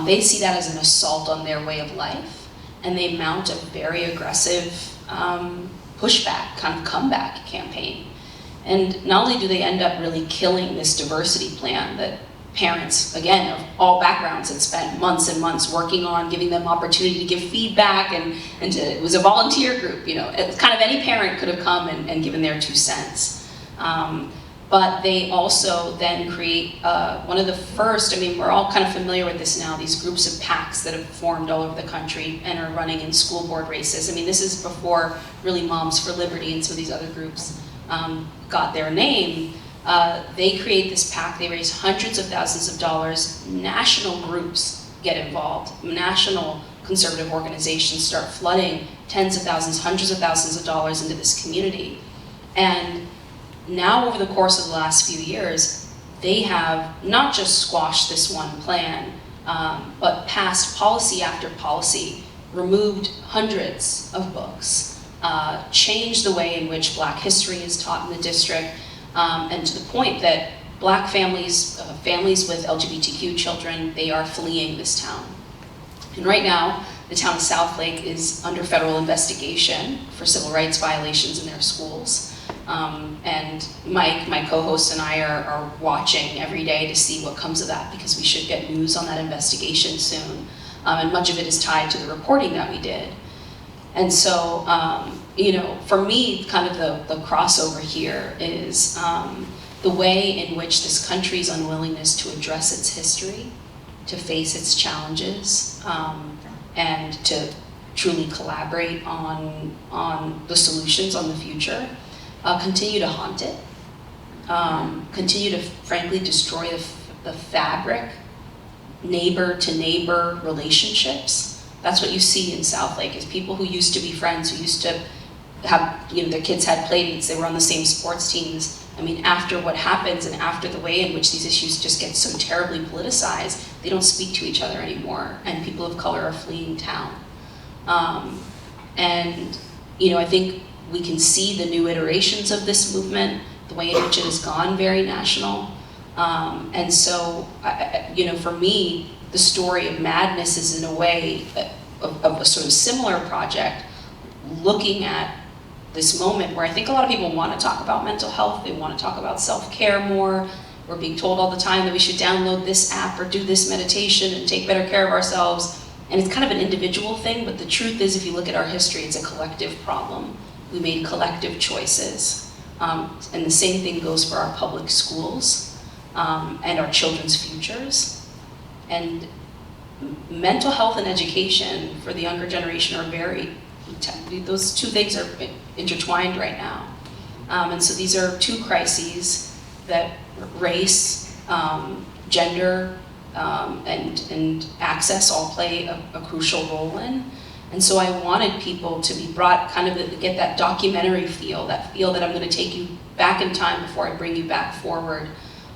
They see that as an assault on their way of life, and they mount a very aggressive pushback, kind of comeback campaign. And not only do they end up really killing this diversity plan that parents, again, of all backgrounds had spent months and months working on, giving them opportunity to give feedback, it was a volunteer group, kind of any parent could have come and given their 2 cents. But they also then create one of the first, we're all kind of familiar with this now, these groups of PACs that have formed all over the country and are running in school board races. This is before really Moms for Liberty and some of these other groups got their name. They create this PAC, they raise hundreds of thousands of dollars, national groups get involved, national conservative organizations start flooding tens of thousands, hundreds of thousands of dollars into this community. And now over the course of the last few years, they have not just squashed this one plan, but passed policy after policy, removed hundreds of books, changed the way in which Black history is taught in the district, and to the point that Black families, families with LGBTQ children, they are fleeing this town. And right now, the town of Southlake is under federal investigation for civil rights violations in their schools. And Mike, my co-host, and I are watching every day to see what comes of that, because we should get news on that investigation soon. And much of it is tied to the reporting that we did. And so, for me, kind of the crossover here is the way in which this country's unwillingness to address its history, to face its challenges, and to truly collaborate on the solutions, on the future, continue to haunt it, continue to frankly destroy the fabric, neighbor-to-neighbor relationships. That's what you see in Southlake, is people who used to be friends, who used to have, their kids had playdates, they were on the same sports teams. After what happens and after the way in which these issues just get so terribly politicized, they don't speak to each other anymore, and people of color are fleeing town. I think we can see the new iterations of this movement, the way in which it has gone very national. And so, for me, the story of Madness is in a way of a sort of similar project, looking at this moment where I think a lot of people want to talk about mental health, they want to talk about self-care more. We're being told all the time that we should download this app or do this meditation and take better care of ourselves. And it's kind of an individual thing, but the truth is, if you look at our history, it's a collective problem. We made collective choices. And the same thing goes for our public schools and our children's futures. And mental health and education for the younger generation are those two things are intertwined right now. And so these are two crises that race, gender, and access all play a crucial role in. And so I wanted people to be brought, kind of get that documentary feel that I'm going to take you back in time before I bring you back forward,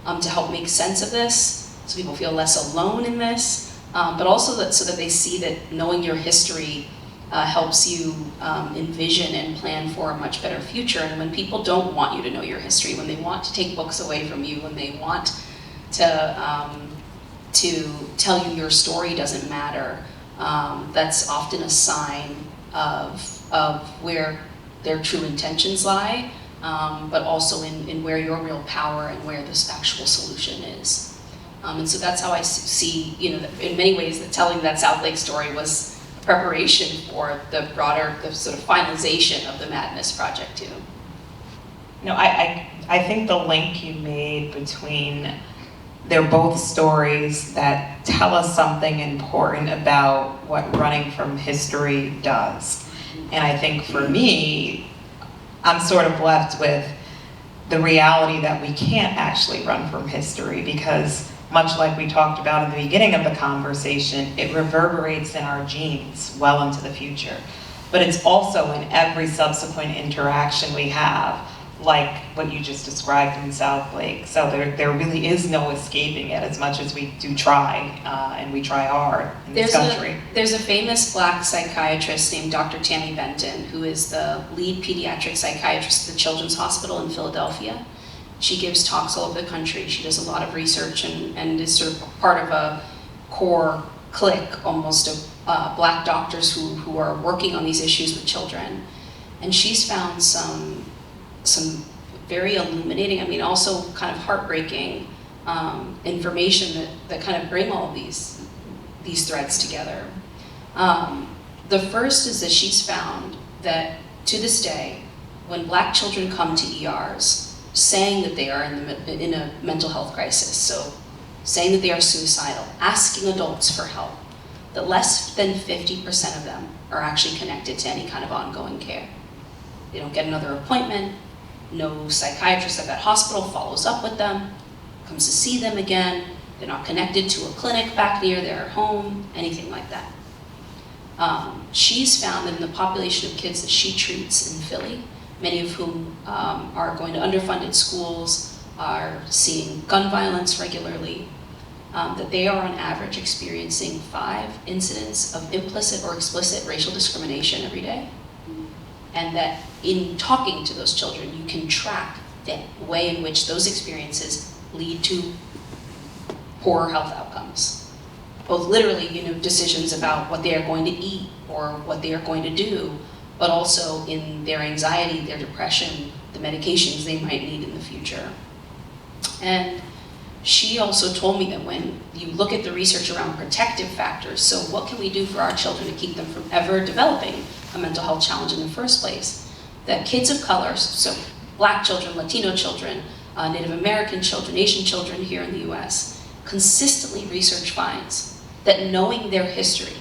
to help make sense of this, so people feel less alone in this, but also so that they see that knowing your history helps you envision and plan for a much better future. And when people don't want you to know your history, when they want to take books away from you, when they want to tell you your story doesn't matter, that's often a sign of where their true intentions lie, but also in where your real power and where this actual solution is. And so that's how I see, in many ways, that telling that Southlake story was preparation for the broader, the sort of finalization of the Madness project too. I think the link you made between, they're both stories that tell us something important about what running from history does. And I think for me, I'm sort of left with the reality that we can't actually run from history, because much like we talked about in the beginning of the conversation, it reverberates in our genes well into the future. But it's also in every subsequent interaction we have, like what you just described in Southlake. So there really is no escaping it, as much as we do try, and we try hard in this country. There's a famous Black psychiatrist named Dr. Tammy Benton, who is the lead pediatric psychiatrist at the Children's Hospital in Philadelphia. She gives talks all over the country. She does a lot of research and is sort of part of a core clique almost of Black doctors who are working on these issues with children. And she's found some very illuminating, I mean, also kind of heartbreaking information that kind of bring all of these threads together. The first is that she's found that to this day, when Black children come to ERs saying that they are in a mental health crisis, so saying that they are suicidal, asking adults for help, that less than 50% of them are actually connected to any kind of ongoing care. They don't get another appointment, no psychiatrist at that hospital follows up with them, comes to see them again, they're not connected to a clinic back near their home, anything like that. She's found that in the population of kids that she treats in Philly, many of whom are going to underfunded schools, are seeing gun violence regularly, that they are on average experiencing 5 incidents of implicit or explicit racial discrimination every day. And that in talking to those children, you can track the way in which those experiences lead to poorer health outcomes. Both literally, decisions about what they are going to eat or what they are going to do, but also in their anxiety, their depression, the medications they might need in the future. And she also told me that when you look at the research around protective factors, so what can we do for our children to keep them from ever developing a mental health challenge in the first place, that kids of color, so Black children, Latino children, Native American children, Asian children here in the US, consistently research finds that knowing their history,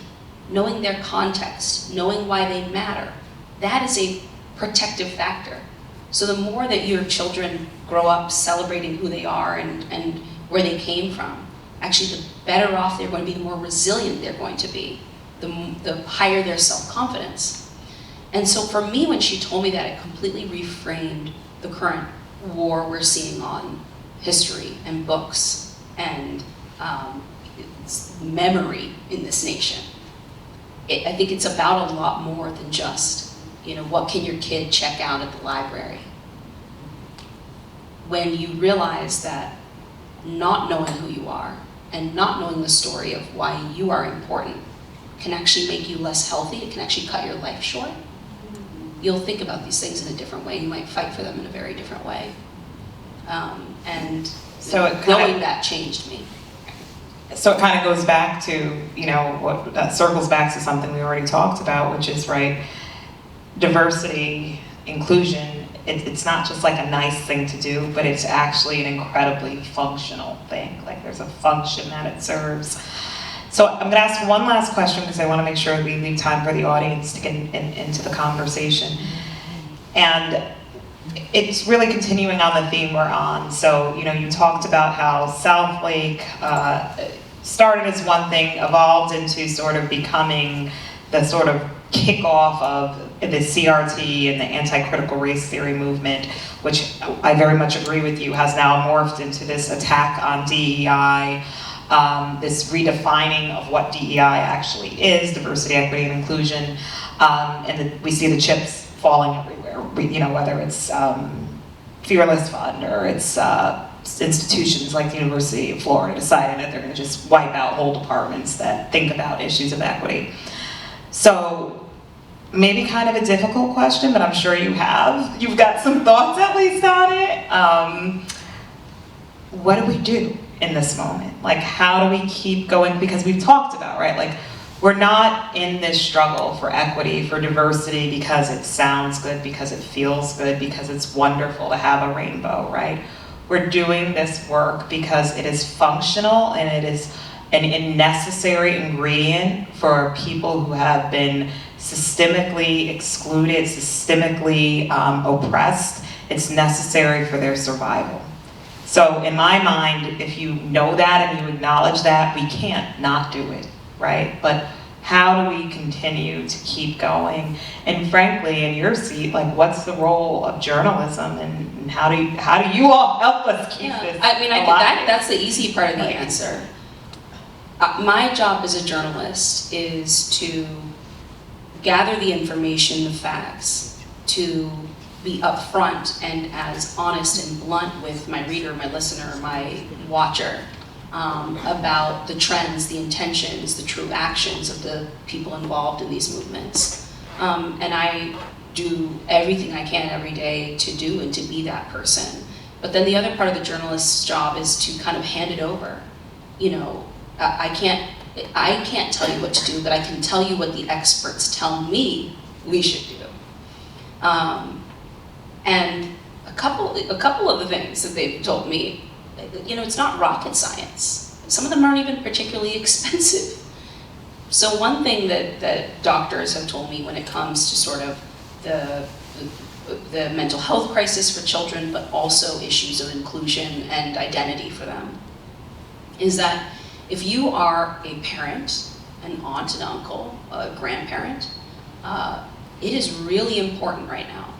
knowing their context, knowing why they matter, that is a protective factor. So the more that your children grow up celebrating who they are and where they came from, actually the better off they're going to be, the more resilient they're going to be, the higher their self-confidence. And so for me, when she told me that, it completely reframed the current war we're seeing on history and books and memory in this nation. I think it's about a lot more than just, what can your kid check out at the library? When you realize that not knowing who you are and not knowing the story of why you are important can actually make you less healthy, it can actually cut your life short, you'll think about these things in a different way. You might fight for them in a very different way. And so knowing that changed me. So it kind of goes back to, what circles back to something we already talked about, which is, right, diversity, inclusion. It's not just like a nice thing to do, but it's actually an incredibly functional thing. Like there's a function that it serves. So I'm gonna ask one last question because I wanna make sure we leave time for the audience to get into the conversation. And it's really continuing on the theme we're on. So, you talked about how South Lake started as one thing, evolved into sort of becoming the sort of kickoff of the CRT and the anti-critical race theory movement, which I very much agree with you, has now morphed into this attack on DEI, this redefining of what DEI actually is, diversity, equity, and inclusion, and we see the chips falling everywhere, whether it's Fearless Fund or it's institutions like the University of Florida deciding that they're going to just wipe out whole departments that think about issues of equity. So maybe kind of a difficult question, but I'm sure you've got some thoughts at least on it. What do we do in this moment? Like, how do we keep going? Because we've talked about, right, like, we're not in this struggle for equity, for diversity, because it sounds good, because it feels good, because it's wonderful to have a rainbow, right? We're doing this work because it is functional and it is a necessary ingredient for people who have been systemically excluded, systemically oppressed. It's necessary for their survival. So in my mind, if you know that and you acknowledge that, we can't not do it, right? But how do we continue to keep going? And frankly, in your seat, like, what's the role of journalism, and how do you all help us keep this alive? That's the easy part of the answer. My job as a journalist is to gather the information, the facts, to be upfront and as honest and blunt with my reader, my listener, my watcher, about the trends, the intentions, the true actions of the people involved in these movements. And I do everything I can every day to do and to be that person. But then the other part of the journalist's job is to kind of hand it over. You know, I can't tell you what to do, but I can tell you what the experts tell me we should do. And a couple of the things that they've told me, you know, it's not rocket science. Some of them aren't even particularly expensive. So one thing that doctors have told me when it comes to sort of the mental health crisis for children, but also issues of inclusion and identity for them, is that if you are a parent, an aunt, an uncle, a grandparent, it is really important right now,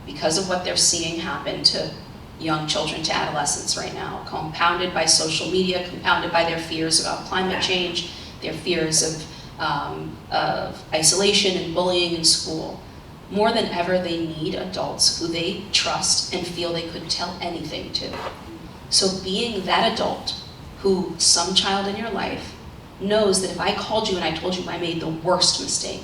because of what they're seeing happen to young children, to adolescents right now, compounded by social media, compounded by their fears about climate change, their fears of isolation and bullying in school. More than ever, they need adults who they trust and feel they could tell anything to. So being that adult who some child in your life knows that if I called you and I told you I made the worst mistake,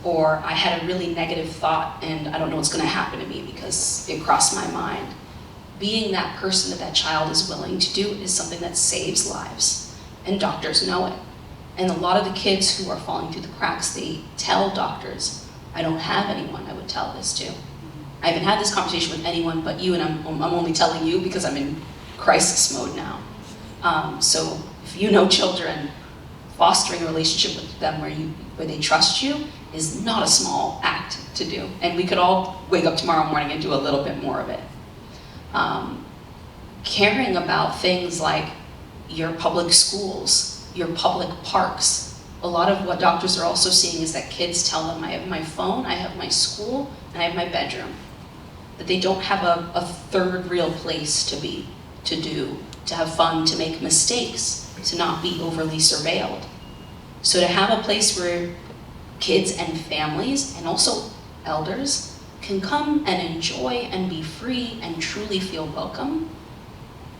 or I had a really negative thought and I don't know what's going to happen to me because it crossed my mind, being that person that that child is willing to do is something that saves lives, and doctors know it. And a lot of the kids who are falling through the cracks, they tell doctors, I don't have anyone I would tell this to. I haven't had this conversation with anyone but you, and I'm only telling you because I'm in crisis mode now. So if you know children, fostering a relationship with them where they trust you is not a small act to do. And we could all wake up tomorrow morning and do a little bit more of it. Caring about things like your public schools, your public parks. A lot of what doctors are also seeing is that kids tell them, I have my phone, I have my school, and I have my bedroom. That they don't have a third real place to be, to do, to have fun, to make mistakes, to not be overly surveilled. So to have a place where kids and families, and also elders, can come and enjoy and be free and truly feel welcome,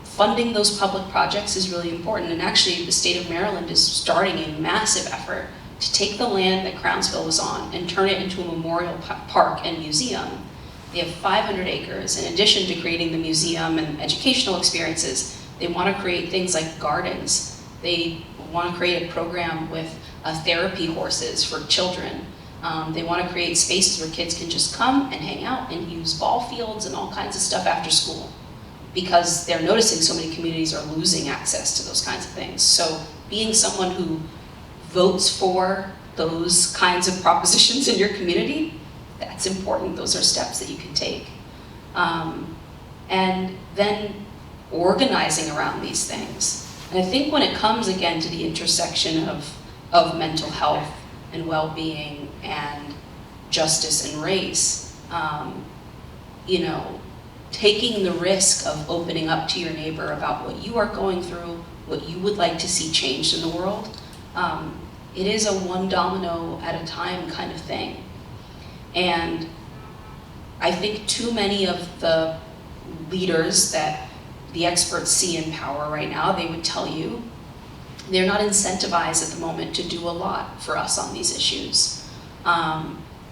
funding those public projects is really important. And actually, the state of Maryland is starting a massive effort to take the land that Crownsville was on and turn it into a memorial park and museum. They have 500 acres. In addition to creating the museum and educational experiences, they want to create things like gardens. They want to create a program with therapy horses for children. They want to create spaces where kids can just come and hang out and use ball fields and all kinds of stuff after school, because they're noticing so many communities are losing access to those kinds of things. So being someone who votes for those kinds of propositions in your community, that's important. Those are steps that you can take. And then organizing around these things. And I think when it comes again to the intersection of mental health and well-being and justice and race, you know, taking the risk of opening up to your neighbor about what you are going through, what you would like to see changed in the world, it is a one domino at a time kind of thing. And I think too many of the leaders that the experts see in power right now, they would tell you, they're not incentivized at the moment to do a lot for us on these issues.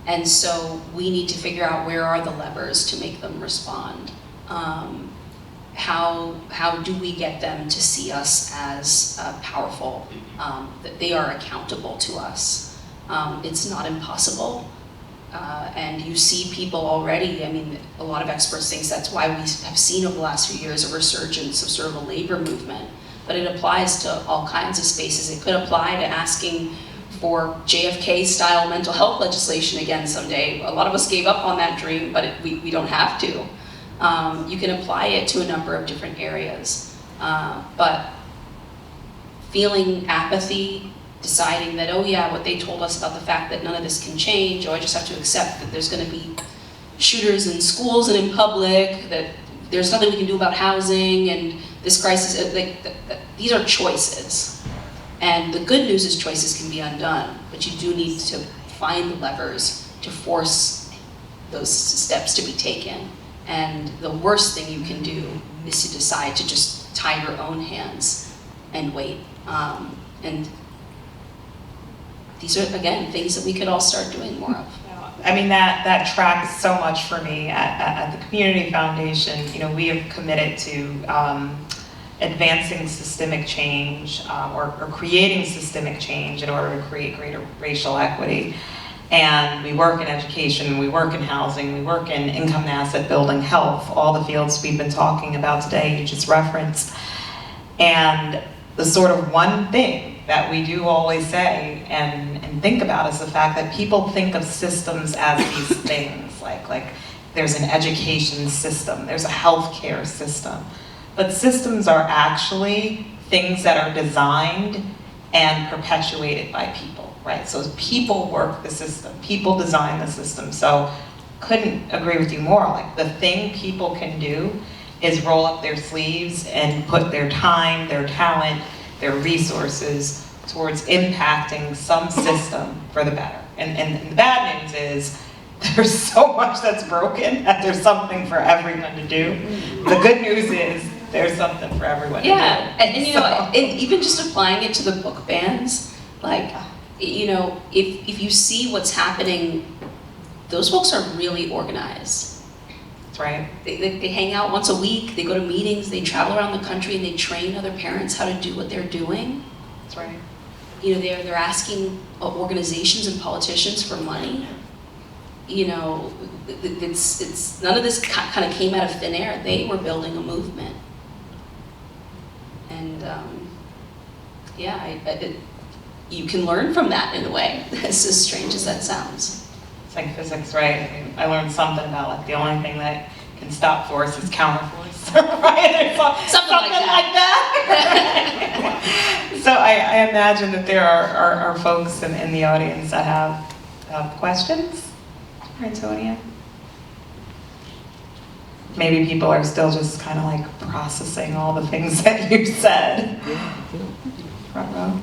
And so we need to figure out where are the levers to make them respond. How do we get them to see us as powerful, that they are accountable to us? It's not impossible. And you see people already, I mean, a lot of experts think that's why we have seen over the last few years a resurgence of sort of a labor movement. But it applies to all kinds of spaces. It could apply to asking for JFK-style mental health legislation again someday. A lot of us gave up on that dream, but we don't have to. You can apply it to a number of different areas. But feeling apathy, deciding that, oh yeah, what they told us about the fact that none of this can change, or I just have to accept that there's going to be shooters in schools and in public, that there's nothing we can do about housing, and this crisis, these are choices. And the good news is choices can be undone, but you do need to find the levers to force those steps to be taken. And the worst thing you can do is to decide to just tie your own hands and wait. And these are, again, things that we could all start doing more of. I mean, that tracks so much for me at the Community Foundation. You know, we have committed to advancing systemic change or creating systemic change in order to create greater racial equity. And we work in education, we work in housing, we work in income and asset building, health, all the fields we've been talking about today, you just referenced. And the sort of one thing that we do always say and think about is the fact that people think of systems as these things, like there's an education system, there's a healthcare system. But systems are actually things that are designed and perpetuated by people, right? So people work the system, people design the system. So couldn't agree with you more. Like the thing people can do is roll up their sleeves and put their time, their talent, their resources towards impacting some system for the better. And the bad news is there's so much that's broken that there's something for everyone to do. The good news is there's something for everyone to do. Yeah, and you know, and even just applying it to the book bans, like, you know, if you see what's happening, those books are really organized. That's right. They hang out once a week, they go to meetings, they travel around the country and they train other parents how to do what they're doing. That's right. You know, they're asking organizations and politicians for money. You know, it's none of this kind of came out of thin air. They were building a movement. And yeah, you can learn from that in a way, as strange as that sounds. It's like physics, right? I mean, I learned something about like the only thing that can stop force is counterforce, right? Something like that. So I imagine that there are folks in the audience that have questions for Antonia. Maybe people are still just kind of like processing all the things that you said. Front row.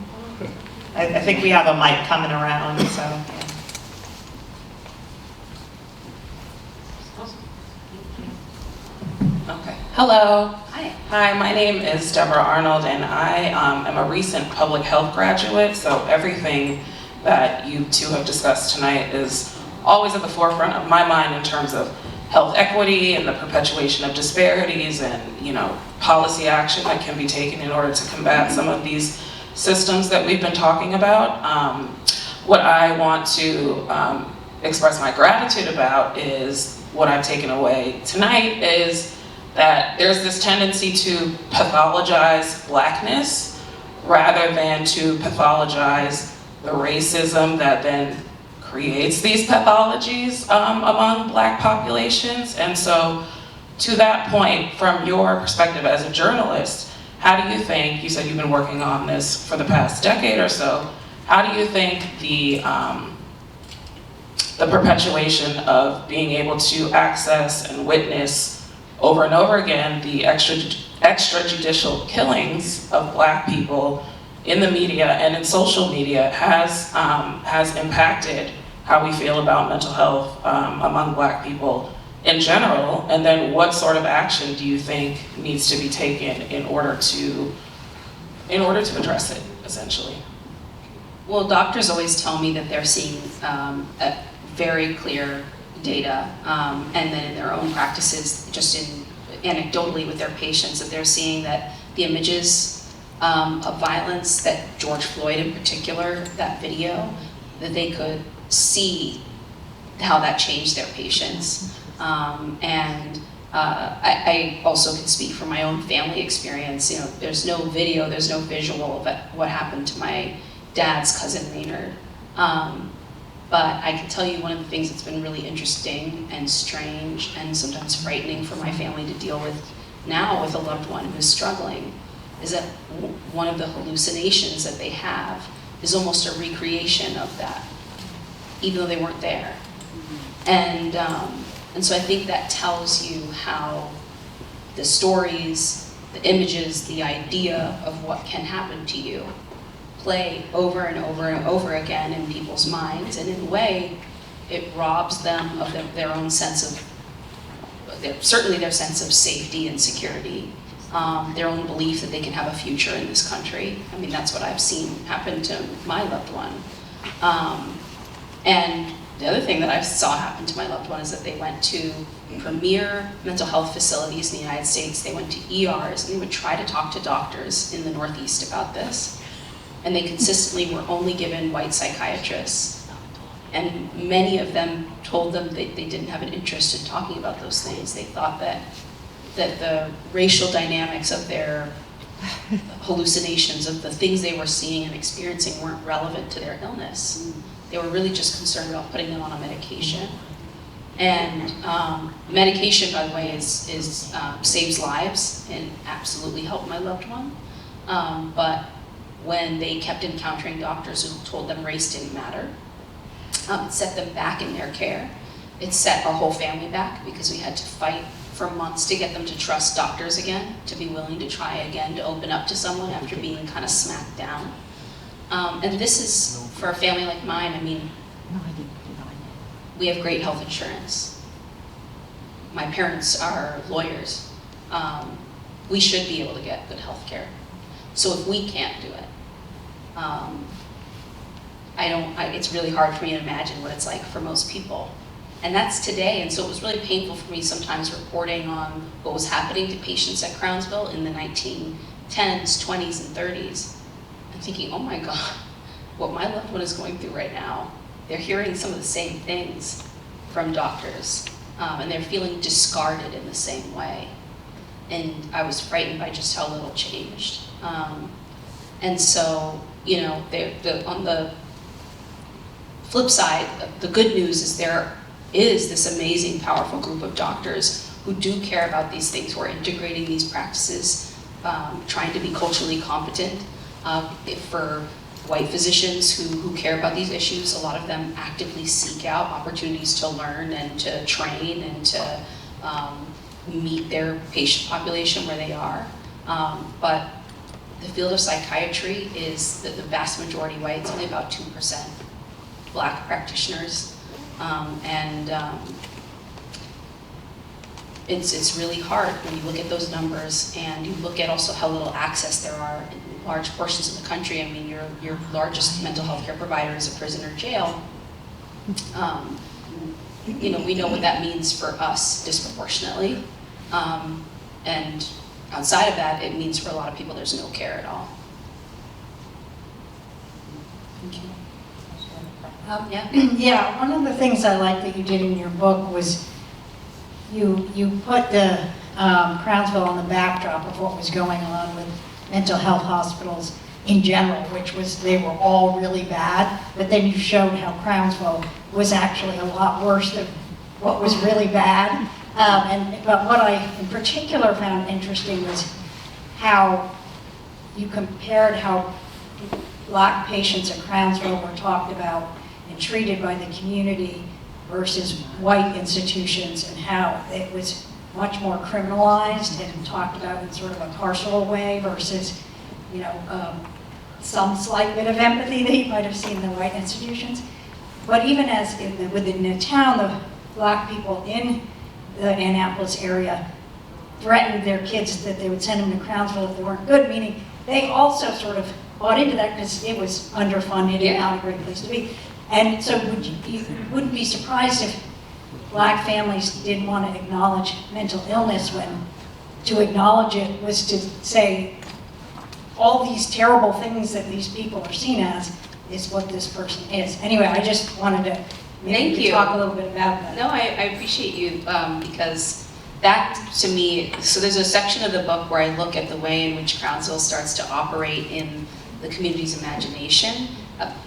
I think we have a mic coming around, so. Yeah. Okay. Hello. Hi. Hi, my name is Deborah Arnold, and I am a recent public health graduate, so everything that you two have discussed tonight is always at the forefront of my mind in terms of health equity and the perpetuation of disparities and, you know, policy action that can be taken in order to combat some of these systems that we've been talking about. What I want to express my gratitude about is what I've taken away tonight is that there's this tendency to pathologize Blackness rather than to pathologize the racism that then creates these pathologies among Black populations. And so to that point, from your perspective as a journalist, how do you think, you said you've been working on this for the past decade or so, how do you think the perpetuation of being able to access and witness over and over again the extrajudicial killings of Black people in the media and in social media has impacted how we feel about mental health among Black people in general, and then what sort of action do you think needs to be taken in order to address it, essentially? Well, doctors always tell me that they're seeing very clear data, and then in their own practices, just anecdotally with their patients, that they're seeing that the images of violence, that George Floyd in particular, that video, that they could see how that changed their patients. I also can speak from my own family experience. You know, there's no video, there's no visual of what happened to my dad's cousin Maynard. But I can tell you one of the things that's been really interesting and strange and sometimes frightening for my family to deal with now with a loved one who is struggling is that one of the hallucinations that they have is almost a recreation of that, even though they weren't there. And so I think that tells you how the stories, the images, the idea of what can happen to you play over and over and over again in people's minds, and in a way, it robs them of their own sense of, certainly their sense of safety and security, their own belief that they can have a future in this country. I mean, that's what I've seen happen to my loved one. And The other thing that I saw happen to my loved one is that they went to premier mental health facilities in the United States. They went to ERs, and they would try to talk to doctors in the Northeast about this. And they consistently were only given white psychiatrists. And many of them told them they didn't have an interest in talking about those things. They thought that the racial dynamics of their hallucinations, of the things they were seeing and experiencing, weren't relevant to their illness. They were really just concerned about putting them on a medication. And medication, by the way, saves lives and absolutely helped my loved one. But when they kept encountering doctors who told them race didn't matter, it set them back in their care. It set our whole family back because we had to fight for months to get them to trust doctors again, to be willing to try again, to open up to someone after being kind of smacked down. And this is, for a family like mine, I mean, we have great health insurance. My parents are lawyers. We should be able to get good health care. So if we can't do it, it's really hard for me to imagine what it's like for most people. And that's today, and so it was really painful for me sometimes reporting on what was happening to patients at Crownsville in the 1910s, 20s, and 30s. I'm thinking, oh my God, what my loved one is going through right now. They're hearing some of the same things from doctors, and they're feeling discarded in the same way. And I was frightened by just how little changed. And so, you know, on the flip side, the good news is there is this amazing, powerful group of doctors who do care about these things, who are integrating these practices, trying to be culturally competent. For white physicians who care about these issues, a lot of them actively seek out opportunities to learn and to train and to meet their patient population where they are. But the field of psychiatry is the vast majority white. It's only about 2% Black practitioners. It's really hard when you look at those numbers and you look at also how little access there are in large portions of the country. I mean, your largest mental health care provider is a prison or jail. You know, we know what that means for us disproportionately. And outside of that, it means for a lot of people there's no care at all. Thank you. Yeah, one of the things I like that you did in your book was you put the Crownsville on the backdrop of what was going on with mental health hospitals in general, which was they were all really bad, but then you showed how Crownsville was actually a lot worse than what was really bad. But what I in particular found interesting was how you compared how Black patients at Crownsville were talked about and treated by the community versus white institutions, and how it was much more criminalized and talked about in sort of a carceral way versus, you know, some slight bit of empathy that you might have seen in the white institutions. But even as within the town, the Black people in the Annapolis area threatened their kids that they would send them to Crownsville if they weren't good, meaning they also sort of bought into that because it was underfunded and not a great place to be. And so you wouldn't be surprised if Black families didn't want to acknowledge mental illness when to acknowledge it was to say all these terrible things that these people are seen as is what this person is. Anyway, I just wanted to maybe talk a little bit about that. No, I appreciate you because that to me, so there's a section of the book where I look at the way in which Crownsville starts to operate in the community's imagination,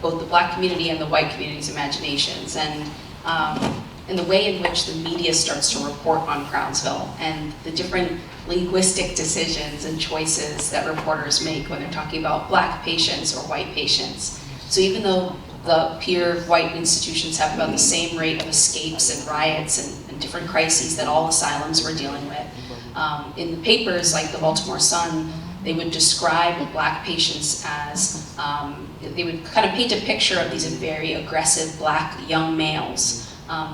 both the Black community and the white community's imaginations, and the way in which the media starts to report on Crownsville and the different linguistic decisions and choices that reporters make when they're talking about Black patients or white patients. So even though the peer white institutions have about the same rate of escapes and riots and different crises that all asylums were dealing with, in the papers like the Baltimore Sun, they would describe Black patients as, they would kind of paint a picture of these very aggressive Black young males.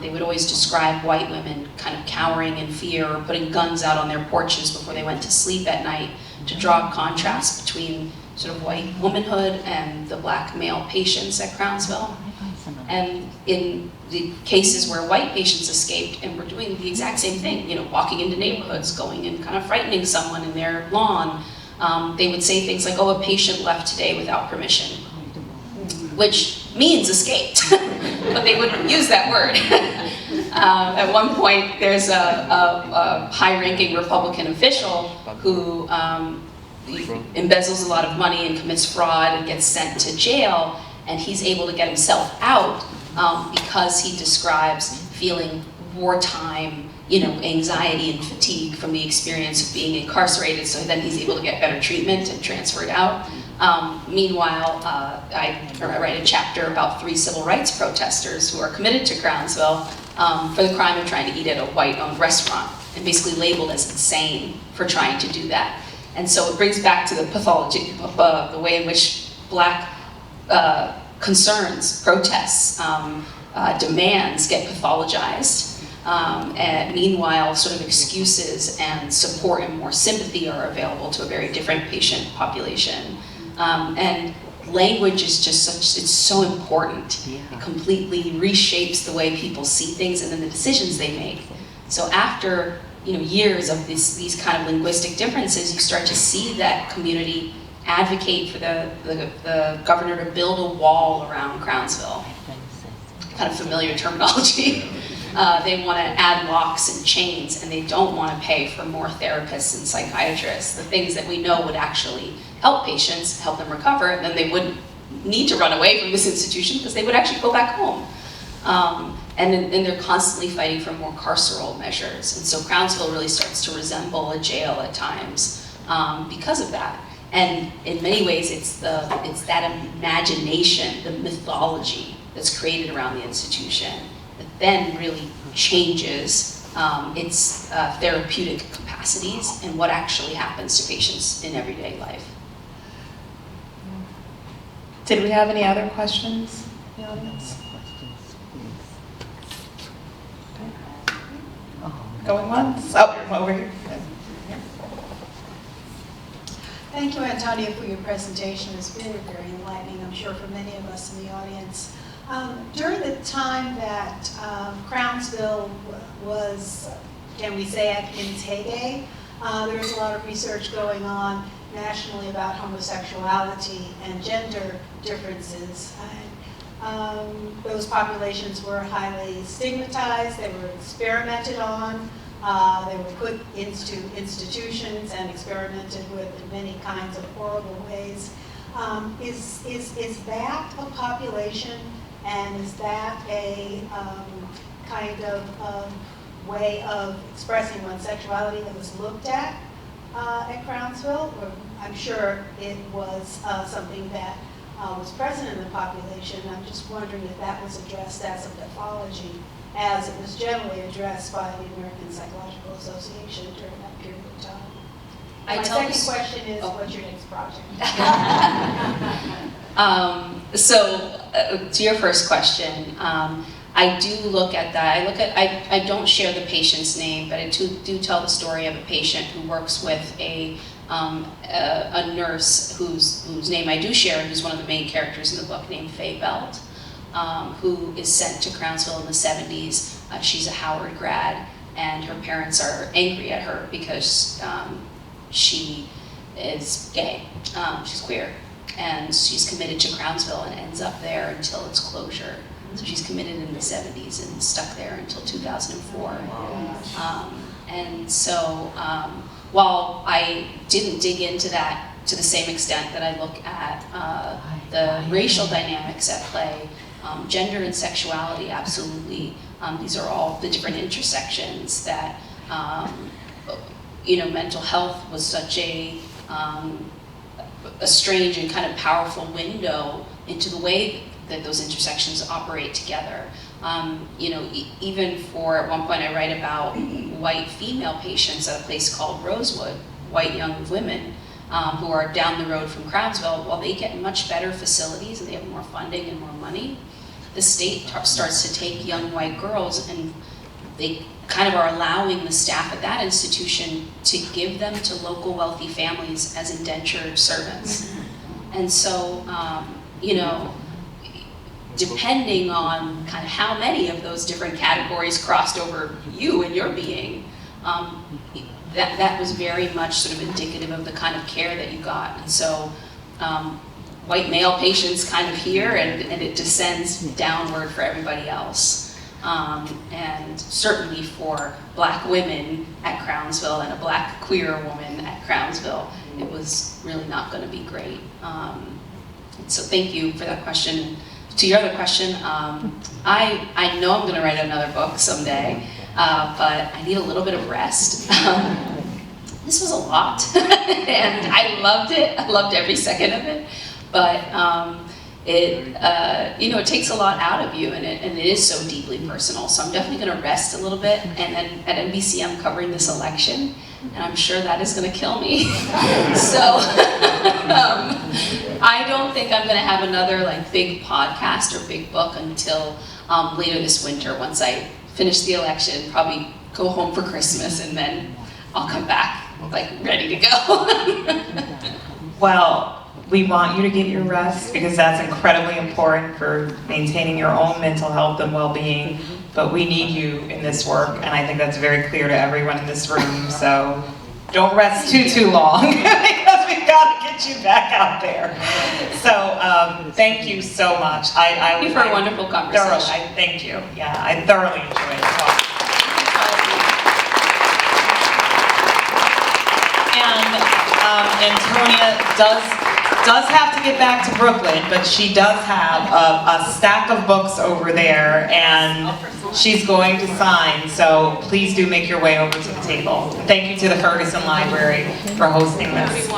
They would always describe white women kind of cowering in fear or putting guns out on their porches before they went to sleep at night to draw a contrast between sort of white womanhood and the Black male patients at Crownsville. And in the cases where white patients escaped and were doing the exact same thing, you know, walking into neighborhoods, going and kind of frightening someone in their lawn. They would say things like, oh, a patient left today without permission, which means escaped, but they wouldn't use that word. At one point, there's a high-ranking Republican official who embezzles a lot of money and commits fraud and gets sent to jail, and he's able to get himself out because he describes feeling wartime, you know, anxiety and fatigue from the experience of being incarcerated, so then he's able to get better treatment and transferred out. Meanwhile, I write a chapter about 3 civil rights protesters who are committed to Crownsville for the crime of trying to eat at a white-owned restaurant, and basically labeled as insane for trying to do that. And so it brings back to the pathology of the way in which Black concerns, protests, demands get pathologized. And meanwhile, sort of excuses and support and more sympathy are available to a very different patient population. And language is just it's so important. It completely reshapes the way people see things and then the decisions they make. So after, you know, years of these kind of linguistic differences, you start to see that community advocate for the governor to build a wall around Crownsville. Kind of familiar terminology. They want to add locks and chains, and they don't want to pay for more therapists and psychiatrists, the things that we know would actually help patients, help them recover, and then they wouldn't need to run away from this institution because they would actually go back home. And they're constantly fighting for more carceral measures. And so Crownsville really starts to resemble a jail at times because of that. And in many ways, it's that imagination, the mythology that's created around the institution that then really changes its therapeutic capacities and what actually happens to patients in everyday life. Did we have any other questions in the audience? Going once? Oh, over here. Thank you, Antonia, for your presentation. It's very, very enlightening, I'm sure, for many of us in the audience. During the time that Crownsville was, can we say, in its heyday, there was a lot of research going on nationally about homosexuality and gender differences. Those populations were highly stigmatized, they were experimented on, they were put into institutions and experimented with in many kinds of horrible ways. Is that a population, and is that a kind of way of expressing one's sexuality that was looked at Crownsville? Or I'm sure it was something that was present in the population. I'm just wondering if that was addressed as a pathology, as it was generally addressed by the American Psychological Association during that period of time. My second question is, what's your next project? To your first question, I do look at that. I don't share the patient's name, but I do tell the story of a patient who works with a nurse whose name I do share, and who's one of the main characters in the book, named Faye Belt, who is sent to Crownsville in the 70s. She's a Howard grad, and her parents are angry at her because she is gay, she's queer, and she's committed to Crownsville and ends up there until its closure. So she's committed in the 70s and stuck there until 2004. And so while I didn't dig into that to the same extent that I look at the racial dynamics at play, gender and sexuality, absolutely. These are all the different intersections that, mental health was such a strange and kind of powerful window into the way that those intersections operate together. Even for, at one point I write about white female patients at a place called Rosewood, white young women who are down the road from Crownsville. While they get much better facilities and they have more funding and more money, the state starts to take young white girls, and they kind of are allowing the staff at that institution to give them to local wealthy families as indentured servants. And so, depending on kind of how many of those different categories crossed over you and your being, that was very much sort of indicative of the kind of care that you got. And so white male patients kind of here, and it descends downward for everybody else. And certainly for Black women at Crownsville and a Black queer woman at Crownsville, it was really not going to be great. So thank you for that question. To your other question, I know I'm going to write another book someday, but I need a little bit of rest. This was a lot, and I loved it. I loved every second of it, but it takes a lot out of you, and it is so deeply personal. So I'm definitely going to rest a little bit, and then at NBC I'm covering this election, and I'm sure that is going to kill me. So I don't think I'm going to have another like big podcast or big book until later this winter, once I finish the election, probably go home for Christmas, and then I'll come back like ready to go. Well, we want you to get your rest because that's incredibly important for maintaining your own mental health and well-being. But we need you in this work, and I think that's very clear to everyone in this room. So don't rest too long because we've got to get you back out there. So thank you so much. Thank you for a wonderful conversation. Thank you. Yeah, I thoroughly enjoyed it. And Antonia does have to get back to Brooklyn, but she does have a stack of books over there, and she's going to sign, so please do make your way over to the table. Thank you to the Ferguson Library for hosting this.